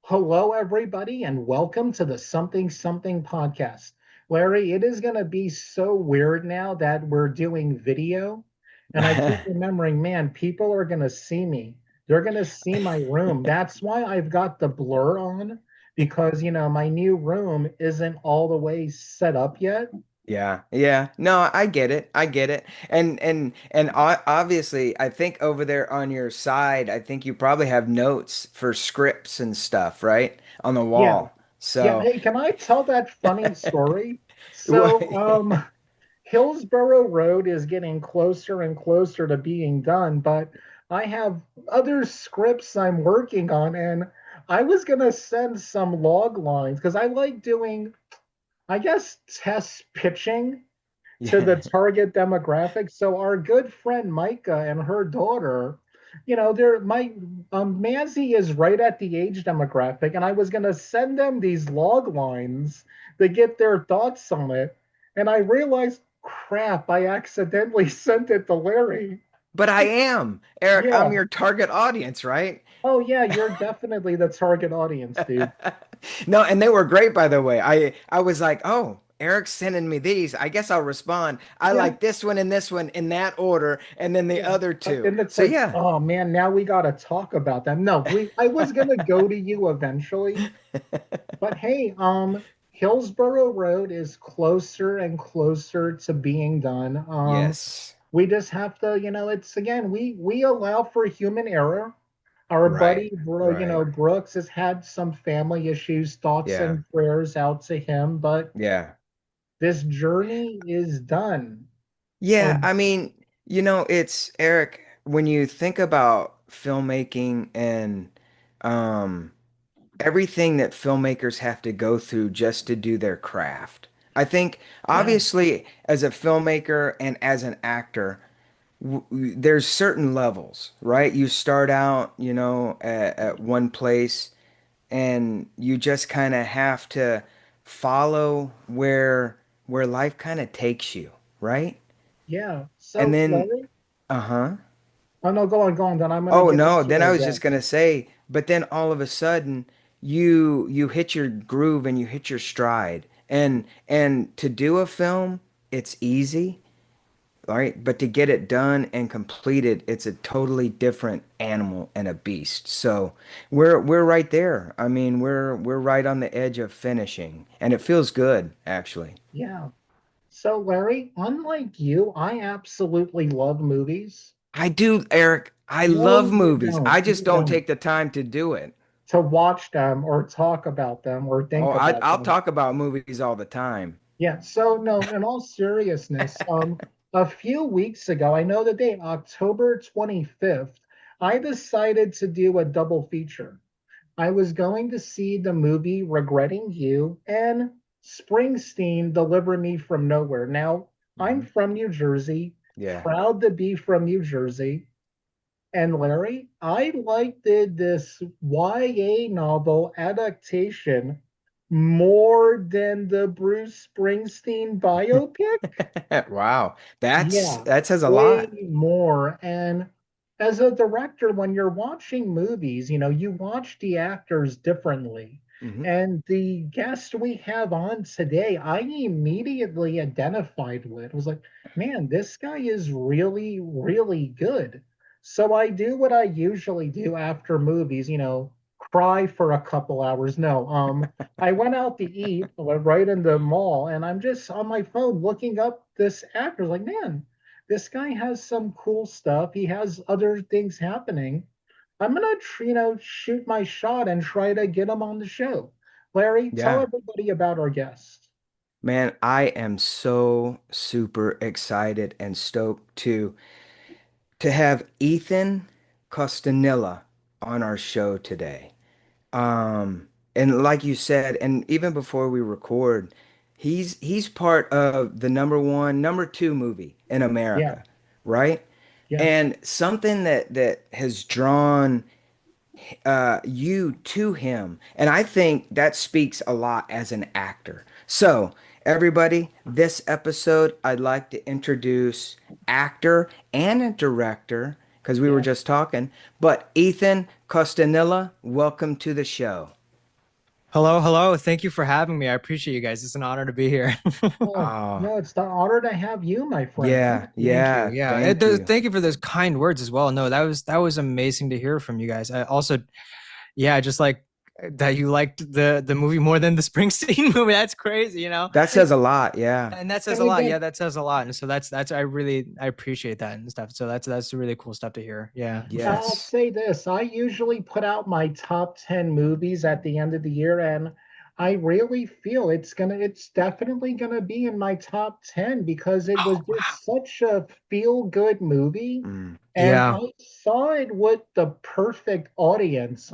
Hello, everybody, and welcome to the Something Something podcast. Larry, it is going to be so weird now that we're doing video. And I keep remembering, man, people are going to see me. They're going to see my room. That's why I've got the blur on because, my new room isn't all the way set up yet. Yeah, yeah. No, I get it. I get it. Obviously, I think over there on your side, I think you probably have notes for scripts and stuff, right? On the Yeah. wall. Yeah. So, Hey, can I tell that funny story? well, So, Hillsborough Road is getting closer and closer to being done, but I have other scripts I'm working on, and I was gonna send some log lines because I like doing, I guess, test pitching to the yeah. target demographic. So our good friend Micah and her daughter, they're my Manzi is right at the age demographic, and I was gonna send them these log lines to get their thoughts on it, and I realized, crap, I accidentally sent it to Larry. But I am, Eric, I'm Yeah. your target audience, right? Oh yeah, you're definitely the target audience, dude. No, and they were great, by the way. I was like, oh, Eric's sending me these. I guess I'll respond. I Yeah, like this one in that order, and then the yeah. other two. And it's So like, yeah. oh man, now we gotta talk about them. No, I was gonna go to you eventually. But hey, Hillsborough Road is closer and closer to being done. Yes. We just have to, it's again, we allow for human error. Our Right. buddy, Right. Brooks has had some family issues. Thoughts Yeah. and prayers out to him. But Yeah. this journey is done. Yeah. And I mean, it's Eric, when you think about filmmaking and um everything that filmmakers have to go through just to do their craft. I think yeah, obviously as a filmmaker and as an actor, there's certain levels, right? You start out, at one place and you just kind of have to follow where life kind of takes you, right? yeah. And So, then, Larry, uh-huh. oh no, go on. Then I'm gonna Oh get no, into then our I was just guest. gonna say, but then all of a sudden you hit your groove and you hit your stride. And to do a film, it's easy, right? But to get it done and completed, it's a totally different animal and a beast. So we're right there. I mean, we're right on the edge of finishing, and it feels good, actually. Yeah. So, Larry, unlike you, I absolutely love movies. I do, Eric. I No, love you movies. don't. I just You don't don't. take the time to do it. To watch them or talk about them or Oh, think about I'll them. talk about movies all the time. Yeah. So, no, in all seriousness, a few weeks ago, I know the date, October 25th, I decided to do a double feature. I was going to see the movie Regretting You and Springsteen Deliver Me from Nowhere. Now, I'm Hmm. from New Jersey, Yeah. proud to be from New Jersey. And Larry, I liked this YA novel adaptation more than the Bruce Springsteen biopic. Wow. Yeah, That says a way lot. more. And as a director, when you're watching movies, you watch the actors differently. Hmm. And the guest we have on today, I immediately identified with. Was like, man, this guy is really, really good. So I do what I usually do after movies, cry for a couple hours. No, I went out to eat right in the mall, and I'm just on my phone looking up this actor. Like, man, this guy has some cool stuff. He has other things happening. I'm gonna, shoot my shot and try to get him on the show. Larry, tell Yeah. everybody about our guest. Man, I am so super excited and stoked to have Ethan Costanilla on our show today. And like you said, and even before we record, he's part of the number one, number two movie in Yeah, America, right? yes. And something that has drawn you to him, and I think that speaks a lot as an actor. So, everybody, this episode, I'd like to introduce actor and a director because we were Yeah. just talking. But Ethan Costanilla, welcome to the show. Hello, hello. Thank you for having me. I appreciate you guys. It's an honor to be here. Oh, Oh, no, it's the honor to have you, my friend. yeah, Thank you. yeah. Yeah. Thank you. Thank you for those kind words as well. No, that was amazing to hear from you guys. I also, yeah, just like that you liked the movie more than the Springsteen movie. That's crazy, you know? That says a lot. Yeah. And that says And a lot. again, Yeah, that says a lot. And so that's I appreciate that and stuff. So that's really cool stuff to hear. Yeah. I'll Yes. say this. I usually put out my top 10 movies at the end of the year, and I really feel it's definitely gonna be in my top 10 because it was Oh, wow. just such a feel-good movie. Mm, And Yeah. I saw it with the perfect audience.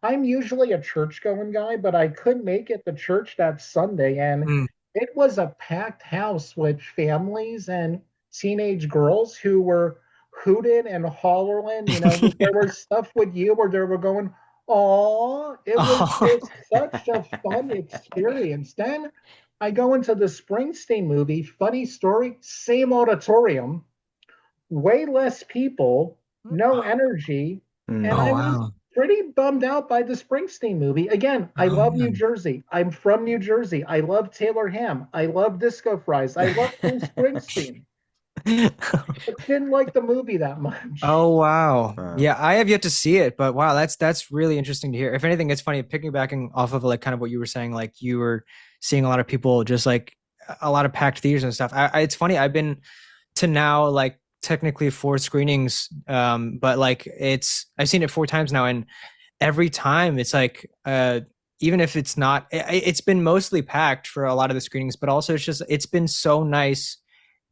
I'm usually a church-going guy, but I couldn't make it to church that Sunday, and Mm. it was a packed house with families and teenage girls who were hooting and hollering. There was stuff with you where they were going, "Oh!" It was Oh. just such a fun experience. Then I go into the Springsteen movie. Funny story, same auditorium, way less people, no energy, and Oh, I mm. was wow. pretty bummed out by the Springsteen movie. Again, I Oh, love New man. Jersey. I'm from New Jersey. I love Taylor Ham. I love Disco Fries. I love Bruce Springsteen. But didn't like the movie that much. Oh wow. Uh, Yeah, I have yet to see it, but wow, that's really interesting to hear. If anything, it's funny piggybacking off of like kind of what you were saying, like you were seeing a lot of people just like a lot of packed theaters and stuff. It's funny, I've been to now like technically four screenings, but like I've seen it four times now, and every time it's like even if it's not, it's been mostly packed for a lot of the screenings, but also it's been so nice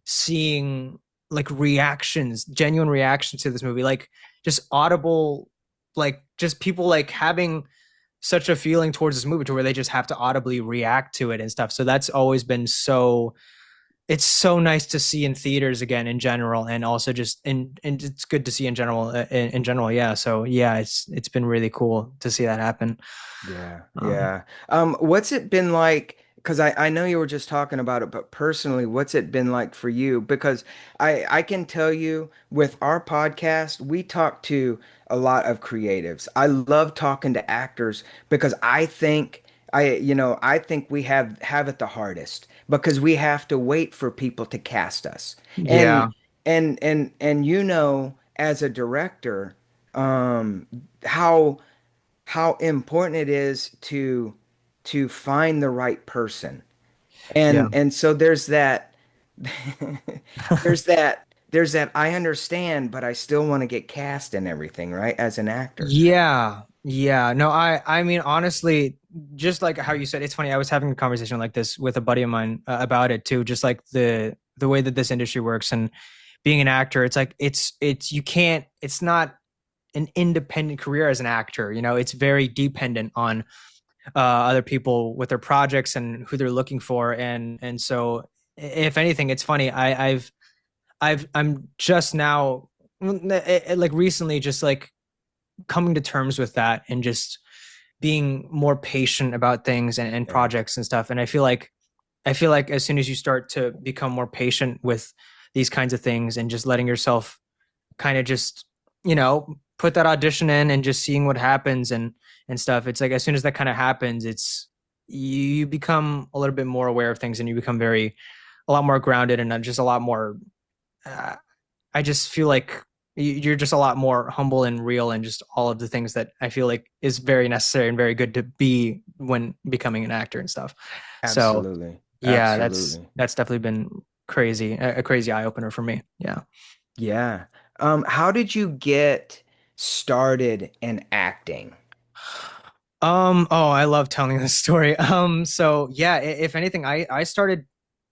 seeing like reactions, genuine reactions to this movie, like just audible, like just people like having such a feeling towards this movie to where they just have to audibly react to it and stuff. So that's always been so it's so nice to see in theaters again in general, and also just and it's good to see in general in general. Yeah. So yeah, it's been really cool to see that happen. yeah, Um, yeah. What's it been like? Because I know you were just talking about it, but personally, what's it been like for you? Because I can tell you with our podcast, we talk to a lot of creatives. I love talking to actors because I think we have it the hardest because we have to wait for people to cast us. And yeah. as a director, um, how important it is to find the right person. Yeah. And so there's that there's that I understand, but I still want to get cast and everything, right? As an actor. Yeah. Yeah. No, I mean honestly, just like how you said, it's funny. I was having a conversation like this with a buddy of mine about it too, just like the way that this industry works and being an actor, it's like it's you can't it's not an independent career as an actor, you know, it's very dependent on other people with their projects and who they're looking for and so if anything, it's funny. I'm just now like recently just like coming to terms with that and just being more patient about things and Yeah, projects and stuff. And I feel like as soon as you start to become more patient with these kinds of things and just letting yourself kind of just, put that audition in and just seeing what happens and stuff. It's like as soon as that kind of happens, it's you become a little bit more aware of things and you become a lot more grounded and just a lot more uh, I just feel like you're just a lot more humble and real and just all of the things that I feel like is very necessary and very good to be when becoming an actor and stuff. So absolutely. yeah, that's Absolutely. that's definitely been crazy, a crazy eye opener for me. Yeah. Yeah. How did you get started in acting? Oh, I love telling this story. So yeah, if anything, I started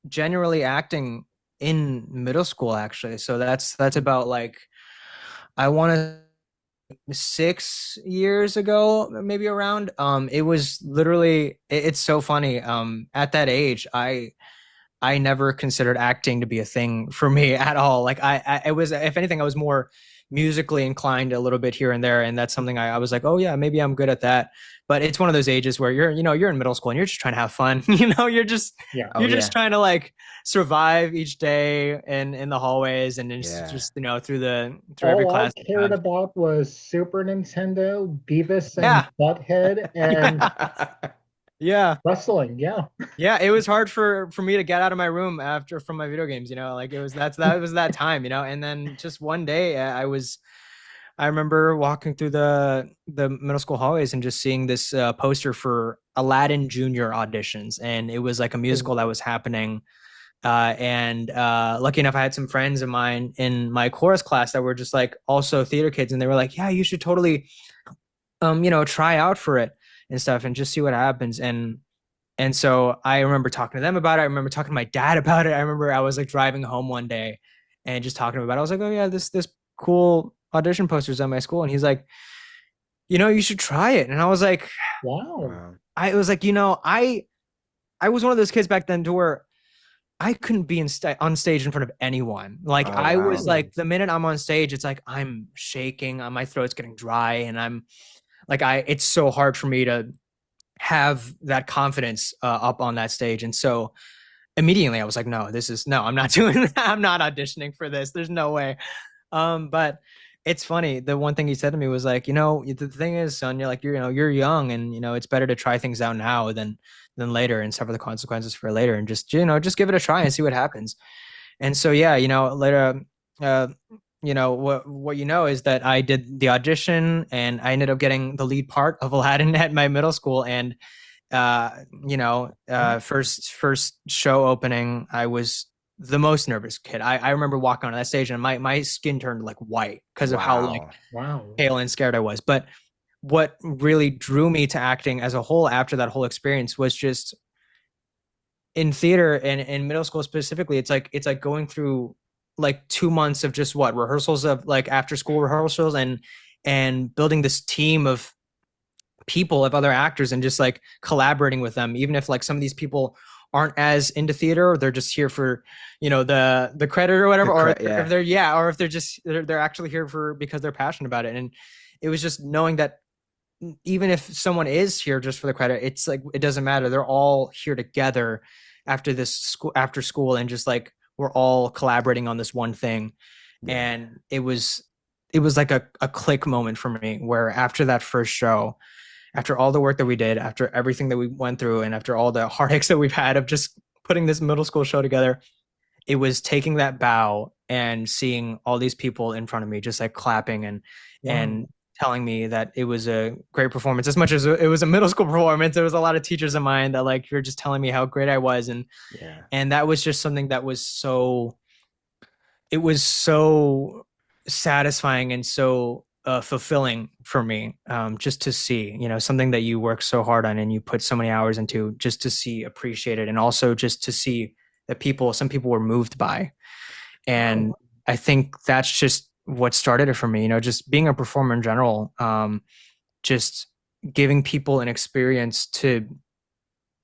generally acting in middle school actually. So that's about like I want to 6 years ago, maybe around. It was literally it's so funny. At that age, I never considered acting to be a thing for me at all. Like it was, if anything, I was more musically inclined a little bit here and there, and that's something I was like, oh yeah, maybe I'm good at that. But it's one of those ages where you're in middle school and you're just trying to have fun. Yeah. Oh you're just yeah. trying to like survive each day in the hallways, and Yeah. just through every All I class you cared have. about was Super Nintendo, Beavis and Yeah. Butthead, and Yeah. wrestling. Yeah. Yeah, it was hard for me to get out of my room after from my video games, like it was that was that time, and then just one day I remember walking through the middle school hallways and just seeing this poster for Aladdin Junior auditions, and it was like a musical that was happening. And lucky enough, I had some friends of mine in my chorus class that were just like also theater kids, and they were like, "Yeah, you should totally, try out for it and stuff, and just see what happens." And so I remember talking to them about it. I remember talking to my dad about it. I remember I was like driving home one day and just talking about it. I was like, "Oh yeah, this cool audition posters on my school," and he's like, "You should try it." And I was like, Wow. Wow. I was like, I was one of those kids back then to where I couldn't be on stage in front of anyone. Like Oh I was wow. like, the minute I'm on stage, it's like I'm shaking, my throat's getting dry, and I'm like, it's so hard for me to have that confidence up on that stage. And so immediately I was like, no, I'm not doing that. I'm not auditioning for this. There's no way. But it's funny. The one thing he said to me was like, the thing is, son, you're like, you're young, and it's better to try things out now than later and suffer the consequences for later, and just give it a try and see what happens. And so, yeah, later, uh, what is that I did the audition and I ended up getting the lead part of Aladdin at my middle school. And first show opening, I was the most nervous kid. I remember walking on that stage and my skin turned like white because of how like Wow. Wow. pale and scared I was. But what really drew me to acting as a whole after that whole experience was just in theater and in middle school specifically, it's like going through like 2 months of just what rehearsals of like after school rehearsals and building this team of people of other actors and just like collaborating with them, even if like some of these people aren't as into theater, or they're just here for the credit or whatever, or if Yeah. they're yeah, or if they're actually here for because they're passionate about it. And it was just knowing that even if someone is here just for the credit, it's like it doesn't matter. They're all here together after school, and just like we're all collaborating on this one thing. Yeah. And it was like a click moment for me, where after that first show, after all the work that we did, after everything that we went through, and after all the heartaches that we've had of just putting this middle school show together, it was taking that bow and seeing all these people in front of me just like clapping and Wow. telling me that it was a great performance. As much as it was a middle school performance, there was a lot of teachers of mine that like you're just telling me how great I was. and Yeah. and that was just something that was so satisfying and so fulfilling for me, just to see something that you work so hard on and you put so many hours into, just to see appreciated, and also just to see that some people were moved by. And Wow. I think that's just what started it for me, just being a performer in general, just giving people an experience to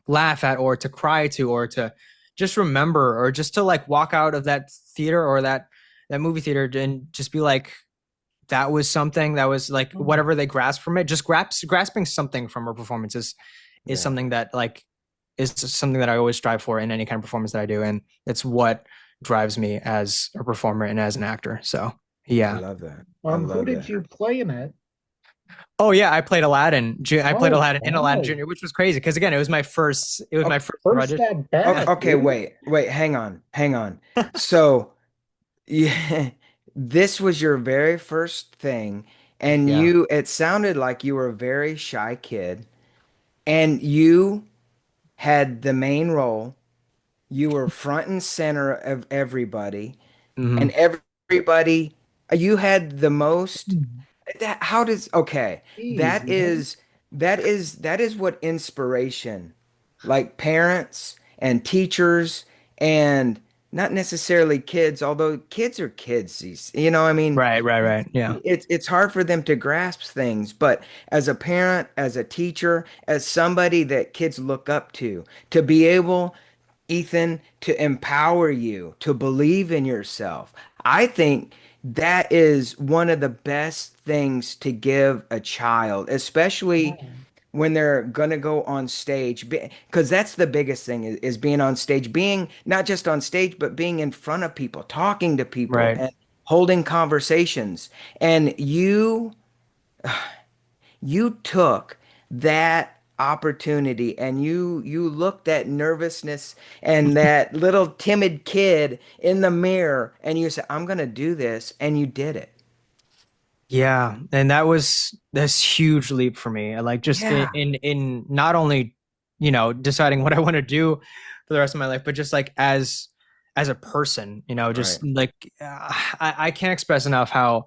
laugh at, or to cry to, or to just remember, or just to like walk out of that theater or that movie theater and just be like, that was something that was like whatever they grasp from it, just grasping something from a performance is Yeah. something that like is something that I always strive for in any kind of performance that I do. And it's what drives me as a performer and as an actor. So I yeah. love that. I Who love did that. you play in it? Oh yeah, I played Aladdin. I played Oh, Aladdin in Aladdin wow. Junior, which was crazy because again, it was my Okay. first First audition. at bat, Okay, dude. wait, hang on, hang on. So, yeah, this was your very first thing, and Yeah. it sounded like you were a very shy kid, and you had the main role. You were front and center of everybody, and Hmm. everybody, you had the most. How does, okay, Jeez, that man. is, that is what inspiration, like parents and teachers and not necessarily kids, although kids are kids, I mean, Right, right, right. Yeah. it's hard for them to grasp things, but as a parent, as a teacher, as somebody that kids look up to be able, Ethan, to empower you to believe in yourself. I think that is one of the best things to give a child, especially Yeah. when they're gonna go on stage, because that's the biggest thing is being on stage, being not just on stage, but being in front of people, talking to people, Right. and holding conversations. And you took that opportunity and you looked at nervousness and that little timid kid in the mirror and you said, I'm gonna do this, and you did it. Yeah, and that was this huge leap for me. Like just Yeah, in not only, deciding what I want to do for the rest of my life, but just like as a person, right. just like I can't express enough how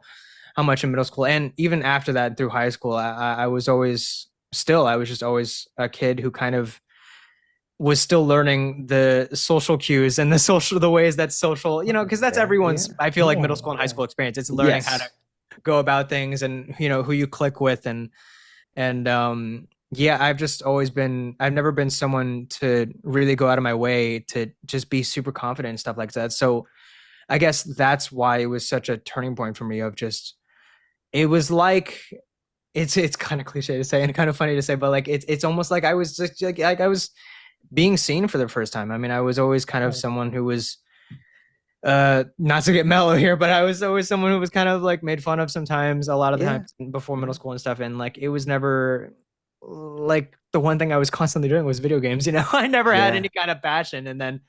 much in middle school and even after that through high school, I was always still I was just always a kid who kind of was still learning the social cues and the ways that social, because that's Yeah, yeah. everyone's, I feel like, middle Yeah. school and high Yeah. school experience. It's learning how to Yes. go about things and who you click with and yeah, I've never been someone to really go out of my way to just be super confident and stuff like that. So I guess that's why it was such a turning point for me of just it was like it's kind of cliche to say and kind of funny to say, but like it's almost like I was just like I was being seen for the first time. I mean, I was always kind of Right. someone who was not to get mellow here, but I was always someone who was kind of like made fun of sometimes, a lot of the Yeah. times before middle Yeah. school and stuff. And like it was never like the one thing I was constantly doing was video games, I never had Yeah. any kind of passion. And then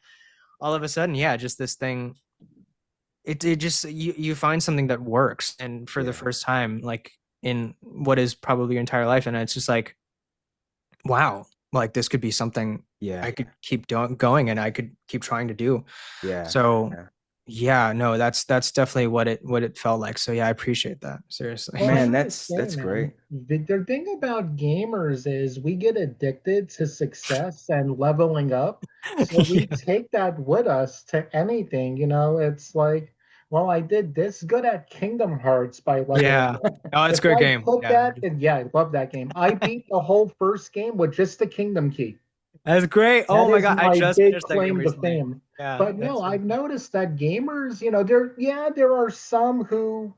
all of a sudden, yeah, just this thing, it just you find something that works. And for the Yeah. first time, like in what is probably your entire life, and it's just like, wow, like this could be something Yeah. I could keep doing going and I could keep trying to do. Yeah. So Yeah. yeah, no, that's definitely what it felt like. So yeah, I appreciate that. Seriously. Well, I Man, gotta that's say, that's man, great. the thing about gamers is we get addicted to success and leveling up. So we Yeah. take that with us to anything, It's like, well, I did this good at Kingdom Hearts by leveling Yeah. up. Oh, it's If a great I game. put Yeah. that, and yeah, I love that game. I beat the whole first game with just the Kingdom Key. That's great. Oh That my is God. I my just big finished that game claim to recently. fame. Yeah, But no, that's really I've cool. noticed that gamers, there are some who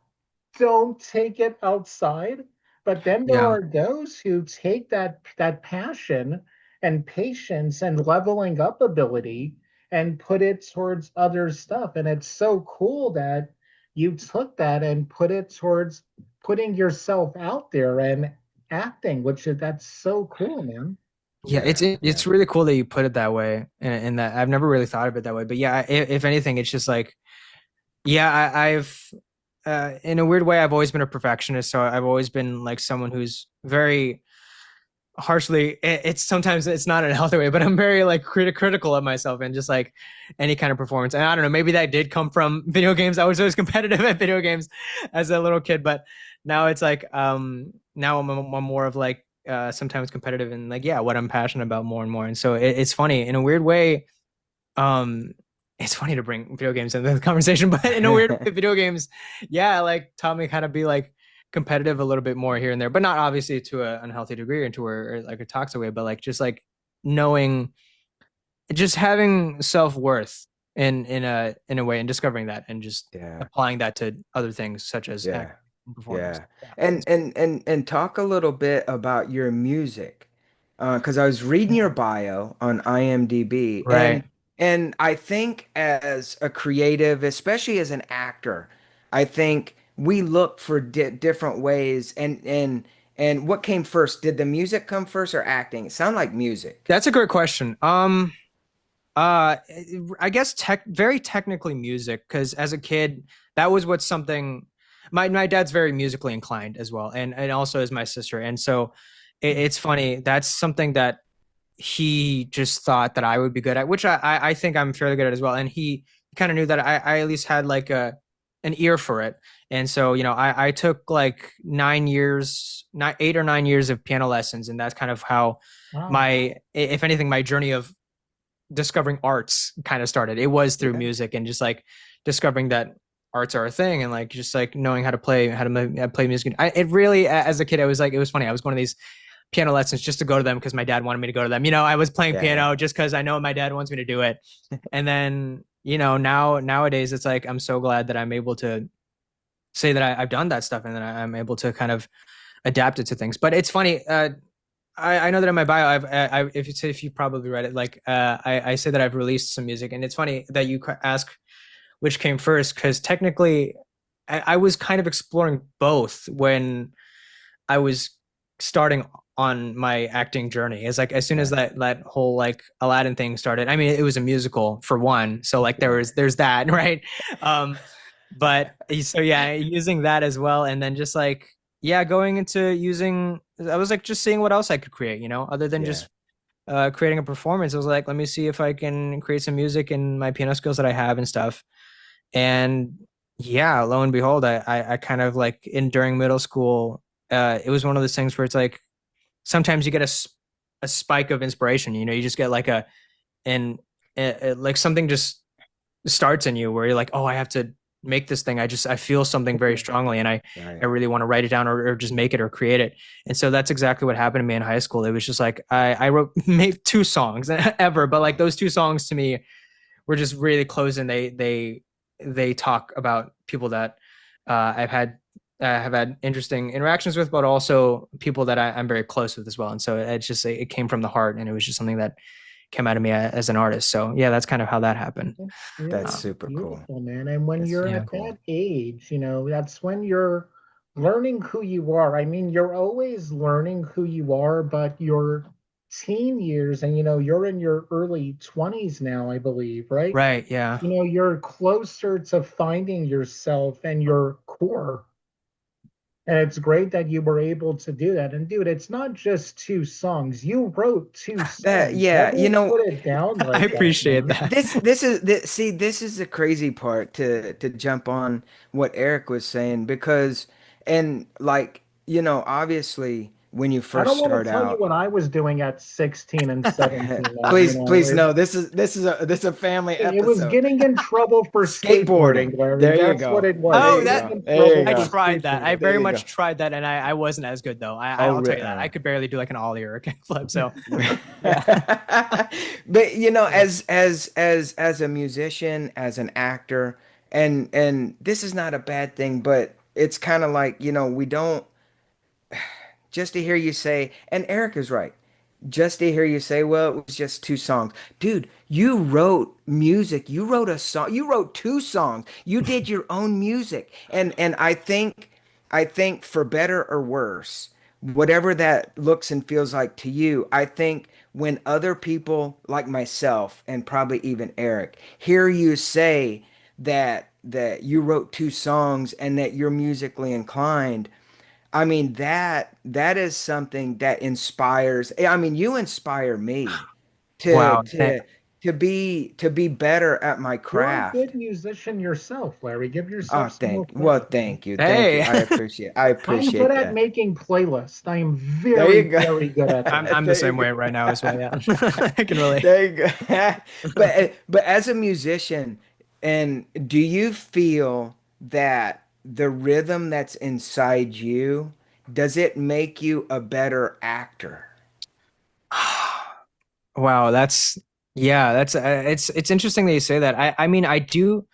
don't take it outside, but then there Yeah. are those who take that passion and patience and leveling up ability and put it towards other stuff. And it's so cool that you took that and put it towards putting yourself out there and acting, that's so cool, man. Yeah, Yeah. Yeah. it's really cool that you put it that way, and that I've never really thought of it that way. But yeah, if anything, it's just like, yeah, I've in a weird way, I've always been a perfectionist. So I've always been like someone who's very harshly. It's sometimes it's not in a healthy way, but I'm very like critical of myself and just like any kind of performance. And I don't know, maybe that did come from video games. I was always competitive at video games as a little kid, but now it's like now I'm more of like sometimes competitive and like yeah, what I'm passionate about more and more. And so it's funny in a weird way. Um, it's funny to bring video games into the conversation, but in a weird way, video games, yeah, like taught me how to be like competitive a little bit more here and there, but not obviously to an unhealthy degree or to or like a toxic way, but like just like knowing, just having self worth in a way and discovering that and just Yeah. applying that to other things such as Yeah. acting and performance. Yeah. Yeah. And talk a little bit about your music. Because I was reading your bio on IMDb, Right. and I think as a creative, especially as an actor, I think we look for different ways. And what came first? Did the music come first or acting? It sounded like music. That's a great question. Uh, I guess very technically music, because as a kid, that was what something. My dad's very musically inclined as well, and also is my sister, and so it's funny. That's something that he just thought that I would be good at, which I think I'm fairly good at as well. And he kind of knew that I at least had like an ear for it. And so, I took like 9 years, 8 or 9 years of piano lessons, and that's kind of how Wow. my, if anything, my journey of discovering arts kind of started. It was through Yeah. music and just like discovering that arts are a thing and like just like knowing how to play music. It really, as a kid, I was like, it was funny. I was going to these piano lessons just to go to them because my dad wanted me to go to them. I was playing Yeah. piano just because I know my dad wants me to do it. And then, nowadays it's like I'm so glad that I'm able to say that I've done that stuff, and then I'm able to kind of adapt it to things. But it's funny. I know that in my bio, if you probably read it, like I say that I've released some music, and it's funny that you ask which came first, because technically I was kind of exploring both when I was starting on my acting journey. Is like as soon as that whole like Aladdin thing started. I mean, it was a musical for one, so like there's that, right? But so yeah, using that as well, and then just like yeah, going into using. I was like just seeing what else I could create, other than just creating a performance. I was like, let me see if I can create some music and my piano skills that I have and stuff. And yeah, lo and behold, I kind of like during middle school, it was one of those things where it's like sometimes you get a spike of inspiration. You just get like like something just starts in you where you're like, oh, I have to make this thing. I feel something very strongly, and I really want to write it down or just make it or create it. And so that's exactly what happened to me in high school. It was just like I made 2 songs ever, but like those 2 songs to me were just really close, and they talk about people that I've had have had interesting interactions with, but also people that I'm very close with as well. And so it came from the heart, and it was just something that came out of me as an artist. So yeah, that's kind of how that happened. That's super beautiful, cool, man. And when you're at cool. that age, that's when you're learning who you are. I mean, you're always learning who you are, but your teen years, and you're in your early 20s now, I believe, right? Right, yeah. You're closer to finding yourself and your core. And it's great that you were able to do that. And dude, it's not just 2 songs. You wrote 2 songs. Put it down like I appreciate that. This is the crazy part to jump on what Eric was saying, because and like, obviously when you I first don't want start to tell you out. what I was doing at 16 and 17. Please no. This is a family It was episode. getting in trouble for skateboarding, Larry. There you That's go. what it was. Oh, I tried that. I very much tried that, and I wasn't as good though. I'll tell you that. I could barely do like an ollie or a kickflip. So, yeah. But as a musician, as an actor, and this is not a bad thing, but it's kind of like, we don't, just to hear you say, and Eric is right, just to hear you say, well, it was just 2 songs. Dude, you wrote music. You wrote a song. You wrote 2 songs. You did your own music. And I think for better or worse, whatever that looks and feels like to you, I think when other people like myself and probably even Eric hear you say that you wrote 2 songs and that you're musically inclined, I mean, that is something that inspires. I mean, you inspire me to wow. to be better at my You're a craft. good musician yourself, Larry. Give Oh, yourself some more credit. thank you. Hey. I I'm good appreciate at that. making playlists. I am There you very, go. very good at I'm that. the There you same way go. right now as well. Yeah, I can relate. There you go. But as a musician, and do you feel that the rhythm that's inside you, does it make you a better actor? Wow, that's it's interesting that you say that. I mean, I do.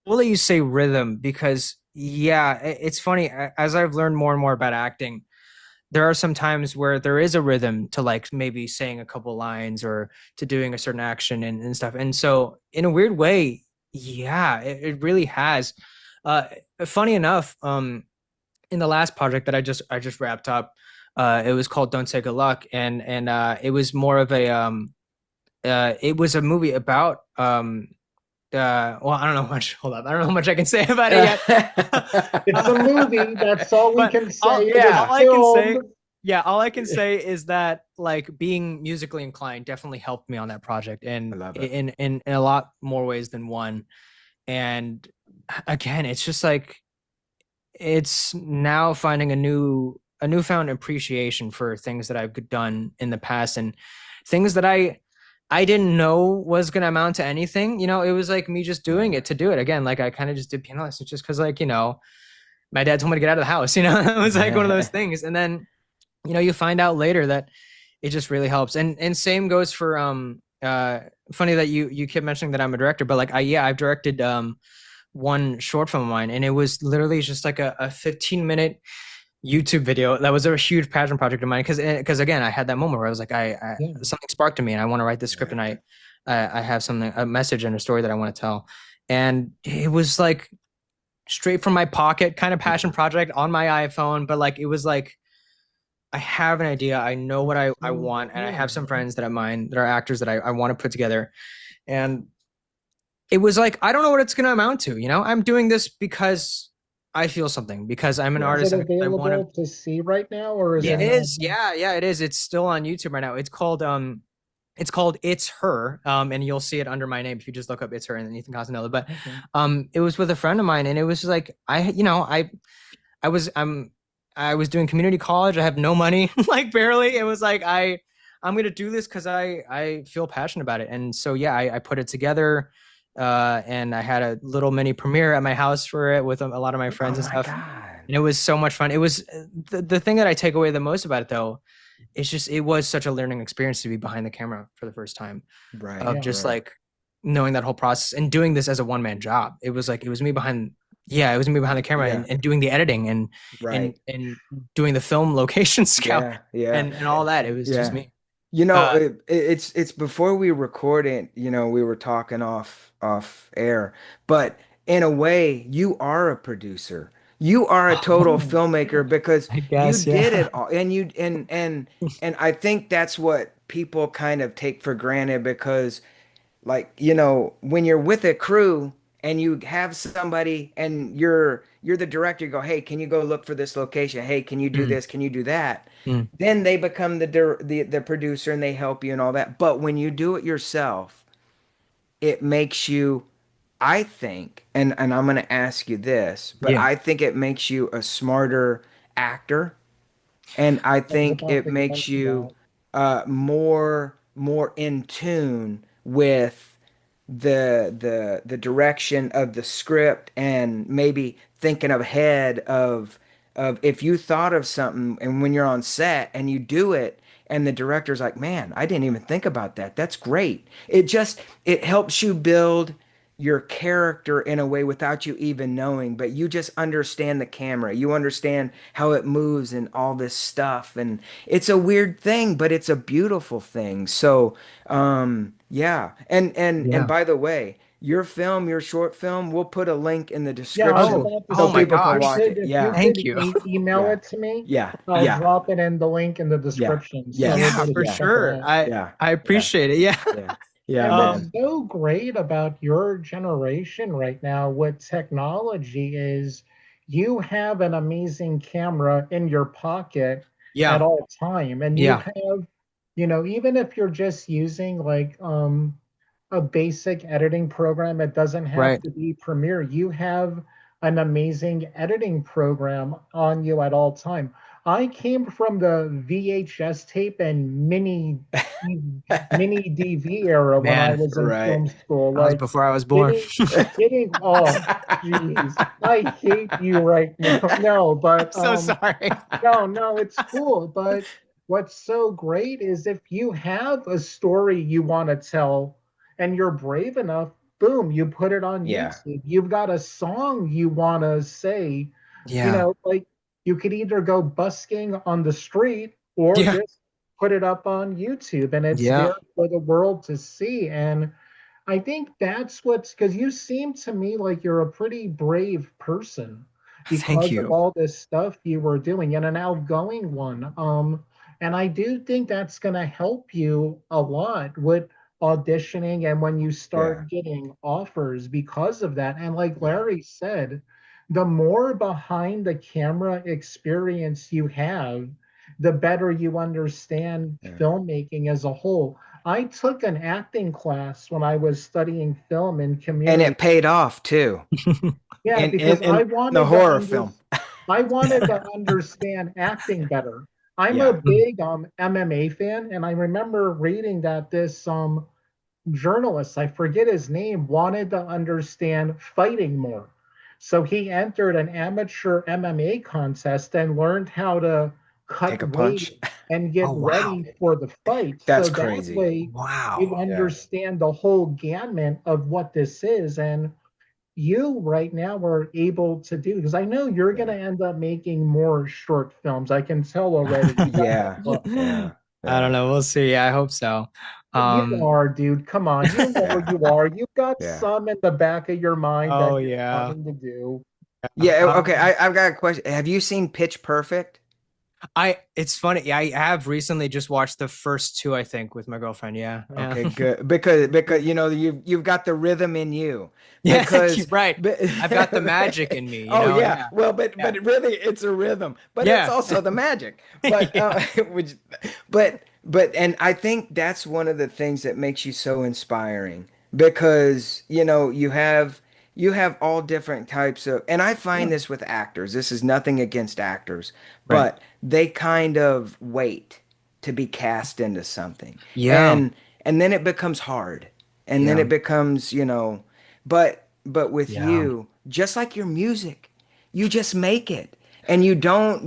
Well, that you say rhythm, because yeah, it's funny as I've learned more and more about acting. There are some times where there is a rhythm to like maybe saying a couple lines or to doing a certain action and stuff. And so in a weird way, yeah, it really has. Uh, Funny enough, in the last project that I just wrapped up, it was called Don't Say Good Luck, and it was more of it was a movie about well, I don't know much. Hold up, I don't know how much I can say about it yet. It's a movie. That's all we But can say. all I can say, Filmed. yeah, all I can say is that like being musically inclined definitely helped me on that project, I and love it. in a lot more ways than one. And again, it's just like it's now finding a newfound appreciation for things that I've done in the past, and things that I didn't know was gonna amount to anything. It was like me just doing it to do it. Again, like I kind of just did piano lessons just because, like, my dad told me to get out of the house. It was like one of those things. And then, you find out later that it just really helps. And same goes for funny that you kept mentioning that I'm a director, but like I've directed one short film of mine, and it was literally just like a 15-minute YouTube video that was a huge passion project of mine because again I had that moment where I was like I Yeah. something sparked in me and I want to write this script Yeah. and I have something, a message and a story that I want to tell, and it was like straight from my pocket kind of passion project on my iPhone, but like it was like I have an idea, I know what I So want, and I have some cool. friends that are mine that are actors that I want to put together, and it was like I don't know what it's going to amount to, you know, I'm doing this because I feel something, because I'm an Yeah. Is artist it and because I want to. available to see right now, or is It it Yeah. not? is. Yeah, yeah, it is. It's still on YouTube right now. It's called It's Her. And you'll see it under my name if you just look up It's Her and then Ethan Costanilla. But Okay. it was with a friend of mine and it was just like I was I was doing community college. I have no money, like barely. It was like I'm gonna do this because I feel passionate about it. And so yeah, I put it together. And I had a little mini premiere at my house for it with a lot of my Oh friends and my stuff. God. And it was so much fun. It was the thing that I take away the most about it though. It's just it was such a learning experience to be behind the camera for the first time, Right. of Yeah. just Right. like knowing that whole process and doing this as a one man job. It was like it was me behind, yeah, it was me behind the camera Yeah. and doing the editing Right. and doing the film location scout Yeah. Yeah. and all that. It was just Yeah. me. You know, Uh, it's before we record it, you know, we were talking off air, but in a way, you are a producer. You are a total Oh, filmmaker because I you guess, did yeah. it all. And you and I think that's what people kind of take for granted because like you know when you're with a crew and you have somebody and you're the director, you go, hey, can you go look for this location, hey, can you do Mm, this, can you do that, mm, then they become the producer and they help you and all that. But when you do it yourself, it makes you, I think, and I'm going to ask you this, but yeah. I think it makes you a smarter actor, and I I was think about it to get makes into you that. more in tune with the direction of the script and maybe thinking ahead of if you thought of something and when you're on set and you do it and the director's like, man, I didn't even think about that. That's great. It helps you build your character in a way without you even knowing, but you just understand the camera. You understand how it moves and all this stuff. And it's a weird thing, but it's a beautiful thing. So, yeah. And Yeah. by the way, your film, your short film, we'll put a link in the Yeah, I was description Oh, about to so oh my say people if can you gosh. watch could it. if you Yeah. could Thank you. email Yeah. it to me, Yeah. I'll Yeah. drop it in the link in the Yeah. description so Yes. Yeah, everybody for can Yeah. check it sure. out. I Yeah. appreciate it. Yeah. Yeah. Yeah, And what's man. so great about your generation right now with technology is you have an amazing camera in your pocket at Yeah. all time. And you Yeah. have, even if you're just using like a basic editing program, it doesn't have Right. to be Premiere. You have an amazing editing program on you at all time. I came from the VHS tape and mini DV era when I Man, was in Right. film school. that was Like before I was born. getting oh geez, I hate you right now. No, I'm but so sorry. no, it's cool. But what's so great is if you have a story you want to tell and you're brave enough, boom, you put it on Yeah. YouTube. You've got a song you want to say, Yeah. like you could either go busking on the street or Yeah. just put it up on YouTube and it's Yeah. there for the world to see. And I think that's what's because you seem to me like you're a pretty brave person Thank because of you. all this stuff you were doing and an outgoing one. And I do think that's going to help you a lot with auditioning and when you Yeah. start getting offers because of that. And like Yeah. Larry said, the more behind the camera experience you have, the better you understand Yeah. filmmaking as a whole. I took an acting class when I was studying film in And community. it paid off too. Yeah, In because I the wanted to horror film. I wanted to understand acting better. I'm a Yeah. Mm. big MMA fan, and I remember reading that this journalist, I forget his name, wanted to understand fighting more. So he entered an amateur MMA contest and learned how to cut Take a weight punch. and get Oh wow. ready for the fight. That's So that crazy. way you Wow. Yeah. understand the whole gamut of what this is. And you right now are able to do, because I know you're going Yeah. to end up making more short films. I can tell already. You got that Yeah. look. Yeah. I don't Yeah. know. We'll see. Yeah, I hope so. You Um, are, dude. Come on. You know Yeah. you are. You've got Yeah. some in the back of your mind that oh you're yeah. wanting to do. Yeah. Okay. Um, I've got a question. Have you seen Pitch Perfect? it's funny. I have recently just watched the first two, I think, with my girlfriend. Yeah. Yeah. Okay, good. Because you know you've got the rhythm in you. Yeah, you're Because right. be- I've got the magic in me, oh yeah. Yeah. Well, but Yeah. really it's a rhythm. But it's Yeah. also the magic. But Yeah. which and I think that's one of the things that makes you so inspiring because you know you have all different types of, and I Yeah. find this with actors. This is nothing against actors, Right. but they kind of wait to be cast into something. Yeah. And then it becomes hard. And then Yeah. it becomes, you know, but with Yeah. you, just like your music, you just make it. And you don't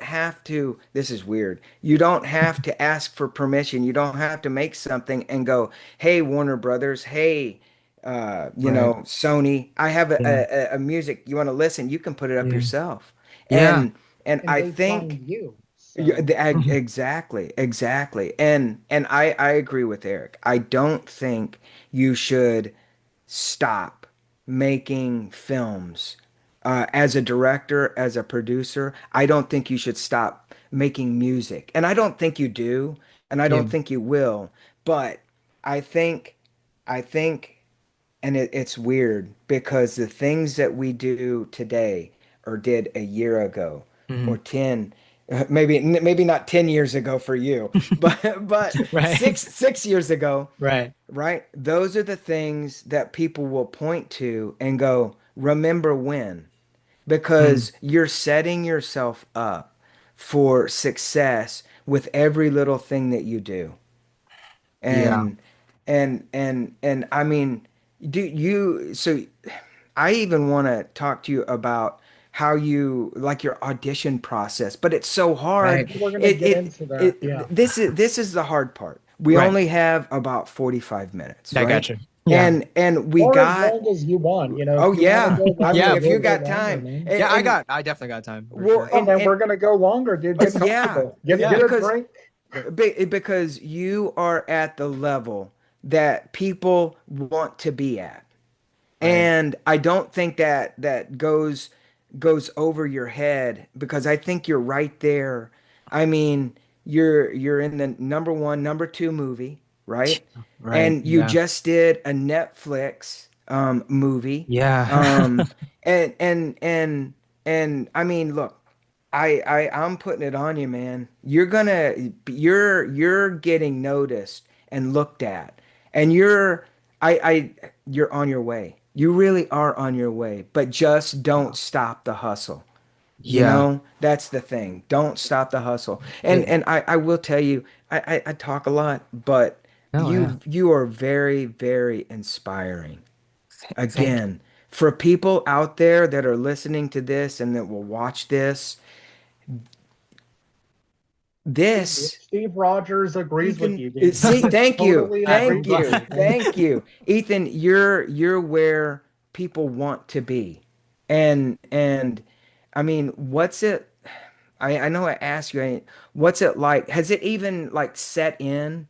have to, this is weird. You don't have to ask for permission. You don't have to make something and go, "Hey, Warner Brothers, hey, you Right. know, Sony, I have Yeah. a music. You want to listen? You can put it up Yeah. yourself." Yeah. And And I they think find you. yeah, So exactly, exactly. And I agree with Eric. I don't think you should stop making films. As a director, as a producer, I don't think you should stop making music. And I don't think you do, and I Yeah. don't think you will. But I think, I think and it's weird because the things that we do today or did a year ago or Mhm. 10, maybe not 10 years ago for you, but Right. 6 years ago, Right. right? Those are the things that people will point to and go, remember when? Mm. Because you're setting yourself up for success with every little thing that you do. Yeah. And and I mean, do you so I even want to talk to you about how you like your audition process, but it's so hard. Right. we're gonna It get into that. Yeah. this is the hard part. We Right. only have about 45 minutes, I right? got you. Yeah. And we Or as got long as you want. oh If you want to yeah. go I mean, longer, Yeah, if you we'll go got longer, time man. yeah, and I definitely got time for well sure. Oh, then and we're gonna go longer, dude. Get yeah, comfortable. Get Yeah. a because drink. because you are at the level that people want to be at. Right. And I don't think that goes over your head because I think you're right there. I mean, you're in the number one, number two movie, right? Right. And you Yeah. just did a Netflix movie. Yeah. Um and I mean, look, I'm putting it on you, man. You're getting noticed and looked at. And you're on your way. You really are on your way, but just don't stop the hustle. You Yeah. know, that's the thing. Don't stop the hustle. It, And I will tell you, I talk a lot, but no, yeah. you are very, very inspiring. Thank you. Again, for people out there that are listening to this and that will watch this, this Steve Rogers agrees with Ethan, you, dude. see, He thank you, totally I'm agrees thank with glad. you, you, man. thank you, Ethan. You're where people want to be, and I mean, what's it? I know I asked you, what's it like? Has it even like set in?